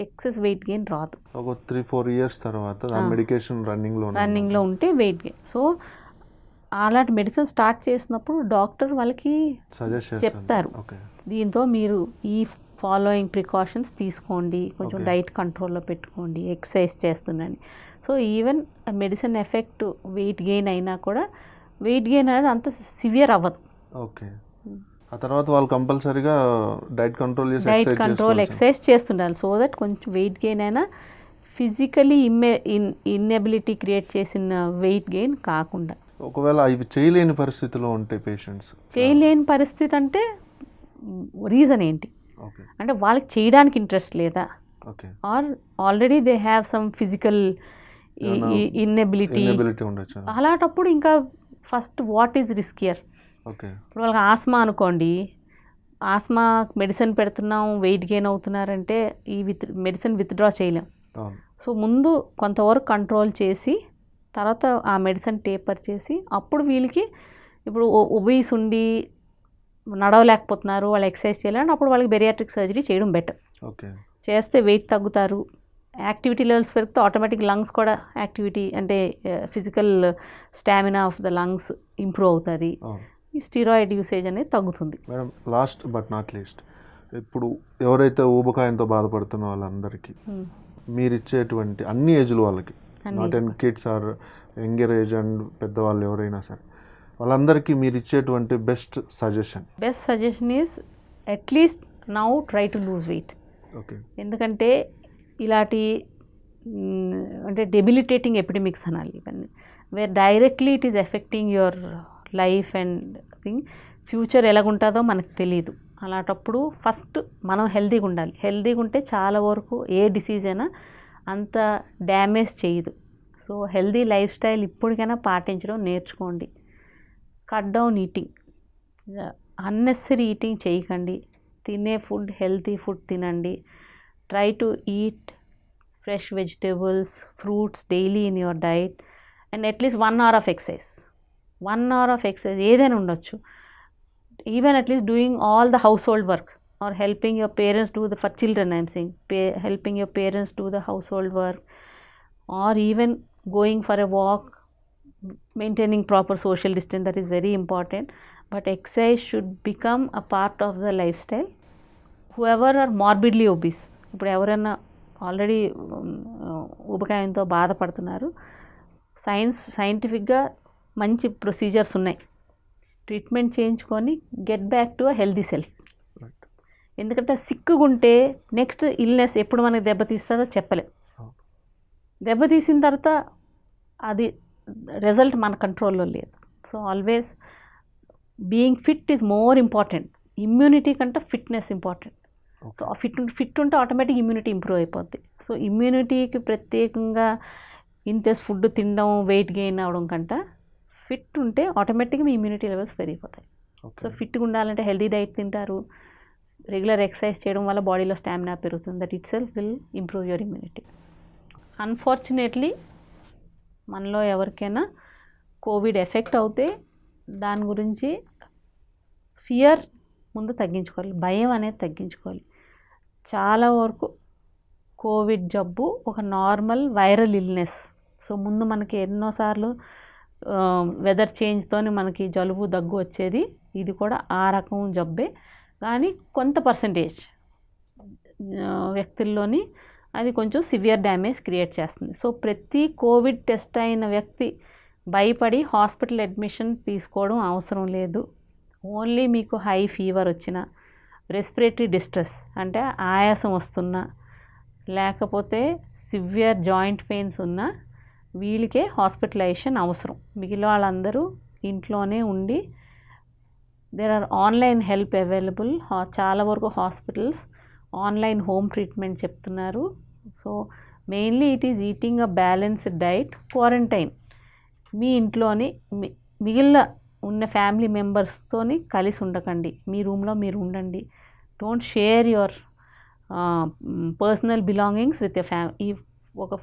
ఎక్సెస్ వెయిట్ గెయిన్ రాదు. ఒక 3-4 ఇయర్స్ తర్వాత మెడికేషన్ రన్నింగ్లో ఉంటే వెయిట్ గెయిన్. సో అలాంటి మెడిసిన్ స్టార్ట్ చేసినప్పుడు డాక్టర్ వాళ్ళకి చెప్తారు, దీంతో మీరు ఈ ఫాలోయింగ్ ప్రికాషన్స్ తీసుకోండి, కొంచెం డైట్ కంట్రోల్లో పెట్టుకోండి, ఎక్సర్సైజ్ చేస్తుండండి. So even medicine effect weight gain అయినా కూడా వెయిట్ గెయిన్ అనేది అంత సివియర్ అవ్వదు. ఓకే. ఆ తర్వాత వాళ్ళు కంపల్సరీగా డైట్ కంట్రోల్ ఎక్సర్సైజ్ చేస్తుండాలి, సో దట్ కొంచెం వెయిట్ గెయిన్ అయినా ఫిజికలీ ఇన్ఎబిలిటీ క్రియేట్ చేసిన వెయిట్ గెయిన్ కాకుండా. ఒకవేళ అవి చేయలేని పరిస్థితిలో ఉంటే పేషెంట్స్, చేయలేని పరిస్థితి అంటే రీజన్ ఏంటి అంటే వాళ్ళకి చేయడానికి ఇంట్రెస్ట్ లేదా, or already they have some physical inability ఉండొచ్చు. అలాంటప్పుడు ఇంకా ఫస్ట్ వాట్ ఈజ్ రిస్కియర్. ఇప్పుడు వాళ్ళకి ఆస్మా అనుకోండి, ఆస్మా మెడిసిన్ పెడుతున్నాం వెయిట్ గెయిన్ అవుతున్నారంటే ఈ మెడిసిన్ విత్డ్రా చేయలేం. సో ముందు కొంతవరకు కంట్రోల్ చేసి తర్వాత ఆ మెడిసిన్ టేపర్ చేసి అప్పుడు వీళ్ళకి, ఇప్పుడు ఒబీస్ ఉండి నడవలేకపోతున్నారు, వాళ్ళు ఎక్సర్సైజ్ చేయాలని, అప్పుడు వాళ్ళకి బెరియాట్రిక్ సర్జరీ చేయడం బెటర్. చేస్తే వెయిట్ తగ్గుతారు, యాక్టివిటీ లెవెల్స్ పెరిగితే ఆటోమేటిక్ లంగ్స్ కూడా యాక్టివిటీ అంటే physical stamina of the lungs improve అవుతుంది, ఈ స్టీరాయిడ్ యూసేజ్ అనేది తగ్గుతుంది. Madam, last but not least, ఇప్పుడు ఎవరైతే ఊబకాయంతో బాధపడుతున్న వాళ్ళందరికీ మీరు ఇచ్చేటువంటి అన్ని ఏజ్ల వాళ్ళకి, not and kids or younger age and పెద్దవాళ్ళు ఎవరైనా సరే, వాళ్ళందరికీ మీరు ఇచ్చేటువంటి best suggestion is at least now try to lose weight. Okay. ఎందుకంటే ఇలాంటి అంటే డెబిలిటేటింగ్ ఎపిడమిక్స్ అనాలి ఇవన్నీ, where directly it is affecting your life and thing, future ఎలాగుంటుందో మనకు తెలియదు. అలాంటప్పుడు ఫస్ట్ మనం హెల్తీగా ఉండాలి. హెల్తీగా ఉంటే చాలా వరకు ఏ డిసీజ్ అయినా అంత డ్యామేజ్ చేయదు. సో హెల్తీ లైఫ్ స్టైల్ ఇప్పటికైనా పాటించడం నేర్చుకోండి. Cut down eating, unnecessary eating చేయకండి, తినే ఫుడ్ హెల్తీ ఫుడ్ తినండి. Try to eat fresh vegetables, fruits daily in your diet, and at least 1 hour of exercise. 1 hour of exercise ఏదైనా ఉండొచ్చు. Even at least doing all the household work or helping your parents do for children, I'm saying helping your parents do the household work, or even going for a walk, maintaining proper social distance, that is very important. But exercise should become a part of the lifestyle. Whoever are morbidly obese, ఇప్పుడు ఎవరైనా already ఊబకాయంతో బాధపడుతున్నారు, సైంటిఫిక్గా మంచి procedures ఉన్నాయి, treatment చేయించుకొని get back to a healthy self. ఎందుకంటే సిక్కుగా ఉంటే next illness ఎప్పుడు మనకి దెబ్బతీస్తుందో చెప్పలేం. దెబ్బతీసిన తర్వాత అది రిజల్ట్ మన కంట్రోల్లో లేదు. So always being fit is more important. Immunity కంటే ఫిట్నెస్ ఇంపార్టెంట్. సో ఫిట్ ఉంటే ఆటోమేటిక్ ఇమ్యూనిటీ ఇంప్రూవ్ అయిపోద్ది. సో ఇమ్యూనిటీకి ప్రత్యేకంగా ఇంతేసి ఫుడ్ తినడం వెయిట్ గెయిన్ అవ్వడం కంటే ఫిట్ ఉంటే ఆటోమేటిక్గా మీ ఇమ్యూనిటీ లెవెల్స్ పెరిగిపోతాయి. సో ఫిట్గా ఉండాలంటే హెల్దీ డైట్ తింటారు, రెగ్యులర్ ఎక్సర్సైజ్ చేయడం వల్ల బాడీలో స్టామినా పెరుగుతుంది. That it self will improve your immunity. Unfortunately మనలో ఎవరికైనా కోవిడ్ ఎఫెక్ట్ అవుతే దాని గురించి ఫియర్ ముందు తగ్గించుకోవాలి, భయం అనేది తగ్గించుకోవాలి. చాలా వరకు కోవిడ్ జబ్బు ఒక నార్మల్ వైరల్ ఇల్నెస్. సో ముందు మనకి ఎన్నోసార్లు వెదర్ చేంజ్తోని మనకి జలుబు దగ్గు వచ్చేది, ఇది కూడా ఆ రకం జబ్బే. కానీ కొంత పర్సంటేజ్ వ్యక్తుల్లోని అది కొంచెం సివియర్ డ్యామేజ్ క్రియేట్ చేస్తుంది. సో ప్రతి కోవిడ్ టెస్ట్ అయిన వ్యక్తి భయపడి హాస్పిటల్ అడ్మిషన్ తీసుకోవడం అవసరం లేదు. ఓన్లీ మీకు హై ఫీవర్ వచ్చిన, రెస్పిరేటరీ డిస్ట్రెస్ అంటే ఆయాసం వస్తున్నా, లేకపోతే సివియర్ జాయింట్ పెయిన్స్ ఉన్నా వీళ్ళకే హాస్పిటలైజేషన్ అవసరం. మిగిలిన వాళ్ళందరూ ఇంట్లోనే ఉండి there are online help available. చాలా వరకు హాస్పిటల్స్ ఆన్లైన్ హోమ్ ట్రీట్మెంట్ చెప్తున్నారు. So mainly it is eating a balanced diet, quarantine. మీ ఇంట్లోని మిగిలిన ఉన్న ఫ్యామిలీ మెంబర్స్తోని కలిసి ఉండకండి, మీ రూమ్లో మీరు ఉండండి. Don't share your personal belongings with your ఈ ఒక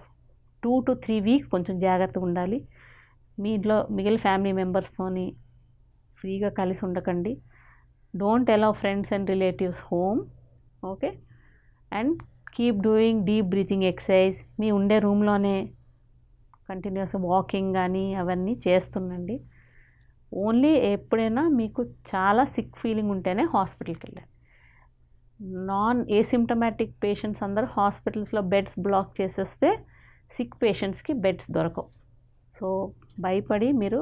2 to 3 వీక్స్ కొంచెం జాగ్రత్తగా ఉండాలి. మీ ఇంట్లో మిగిలిన ఫ్యామిలీ మెంబర్స్తోని ఫ్రీగా కలిసి ఉండకండి. Don't allow friends and relatives home. Okay, and keep doing deep breathing exercise. మీ ఉండే రూమ్లోనే కంటిన్యూస్ వాకింగ్ కానీ అవన్నీ చేస్తుండండి. ఓన్లీ ఎప్పుడైనా మీకు చాలా సిక్ ఫీలింగ్ ఉంటేనే హాస్పిటల్కి వెళ్ళండి. నాన్ ఏసిమ్టమాటిక్ పేషెంట్స్ అందరూ హాస్పిటల్స్లో బెడ్స్ బ్లాక్ చేసేస్తే సిక్ పేషెంట్స్కి బెడ్స్ దొరకవు. సో భయపడి మీరు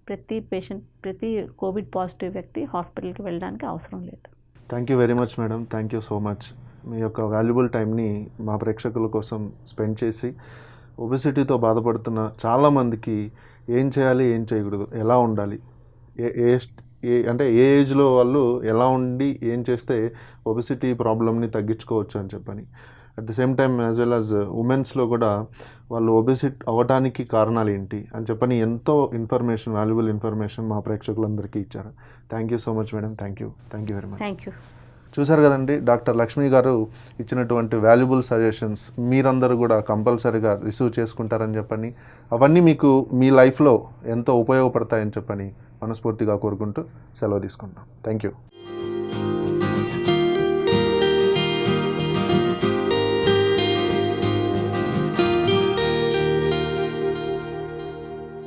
ప్రతి కోవిడ్ పాజిటివ్ వ్యక్తి హాస్పిటల్కి వెళ్ళడానికి అవసరం లేదు. Thank you very much madam. Thank you so much. మీ యొక్క వాల్యుబుల్ టైంని మా ప్రేక్షకుల కోసం స్పెండ్ చేసి ఒబెసిటీతో బాధపడుతున్న చాలామందికి ఏం చేయాలి, ఏం చేయకూడదు, ఎలా ఉండాలి, అంటే ఏ ఏజ్లో వాళ్ళు ఎలా ఉండి ఏం చేస్తే ఒబెసిటీ ప్రాబ్లమ్ని తగ్గించుకోవచ్చు అని చెప్పని, at the same time as well as ఉమెన్స్లో కూడా వాళ్ళు ఒబెసిటీ అవ్వడానికి కారణాలు ఏంటి అని చెప్పని ఎంతో ఇన్ఫర్మేషన్, వాల్యుబుల్ ఇన్ఫర్మేషన్ మా ప్రేక్షకులందరికీ ఇచ్చారు. Thank you so much madam. Thank you very much. Thank you. చూశారు కదండి, డాక్టర్ లక్ష్మి గారు ఇచ్చినటువంటి వాల్యుబుల్ సజెషన్స్ మీరందరూ కూడా కంపల్సరీగా రిసీవ్ చేసుకుంటారని చెప్పని, అవన్నీ మీకు మీ లైఫ్లో ఎంతో ఉపయోగపడతాయని చెప్పని మనస్ఫూర్తిగా కోరుకుంటూ సెలవు తీసుకుంటాం. Thank you.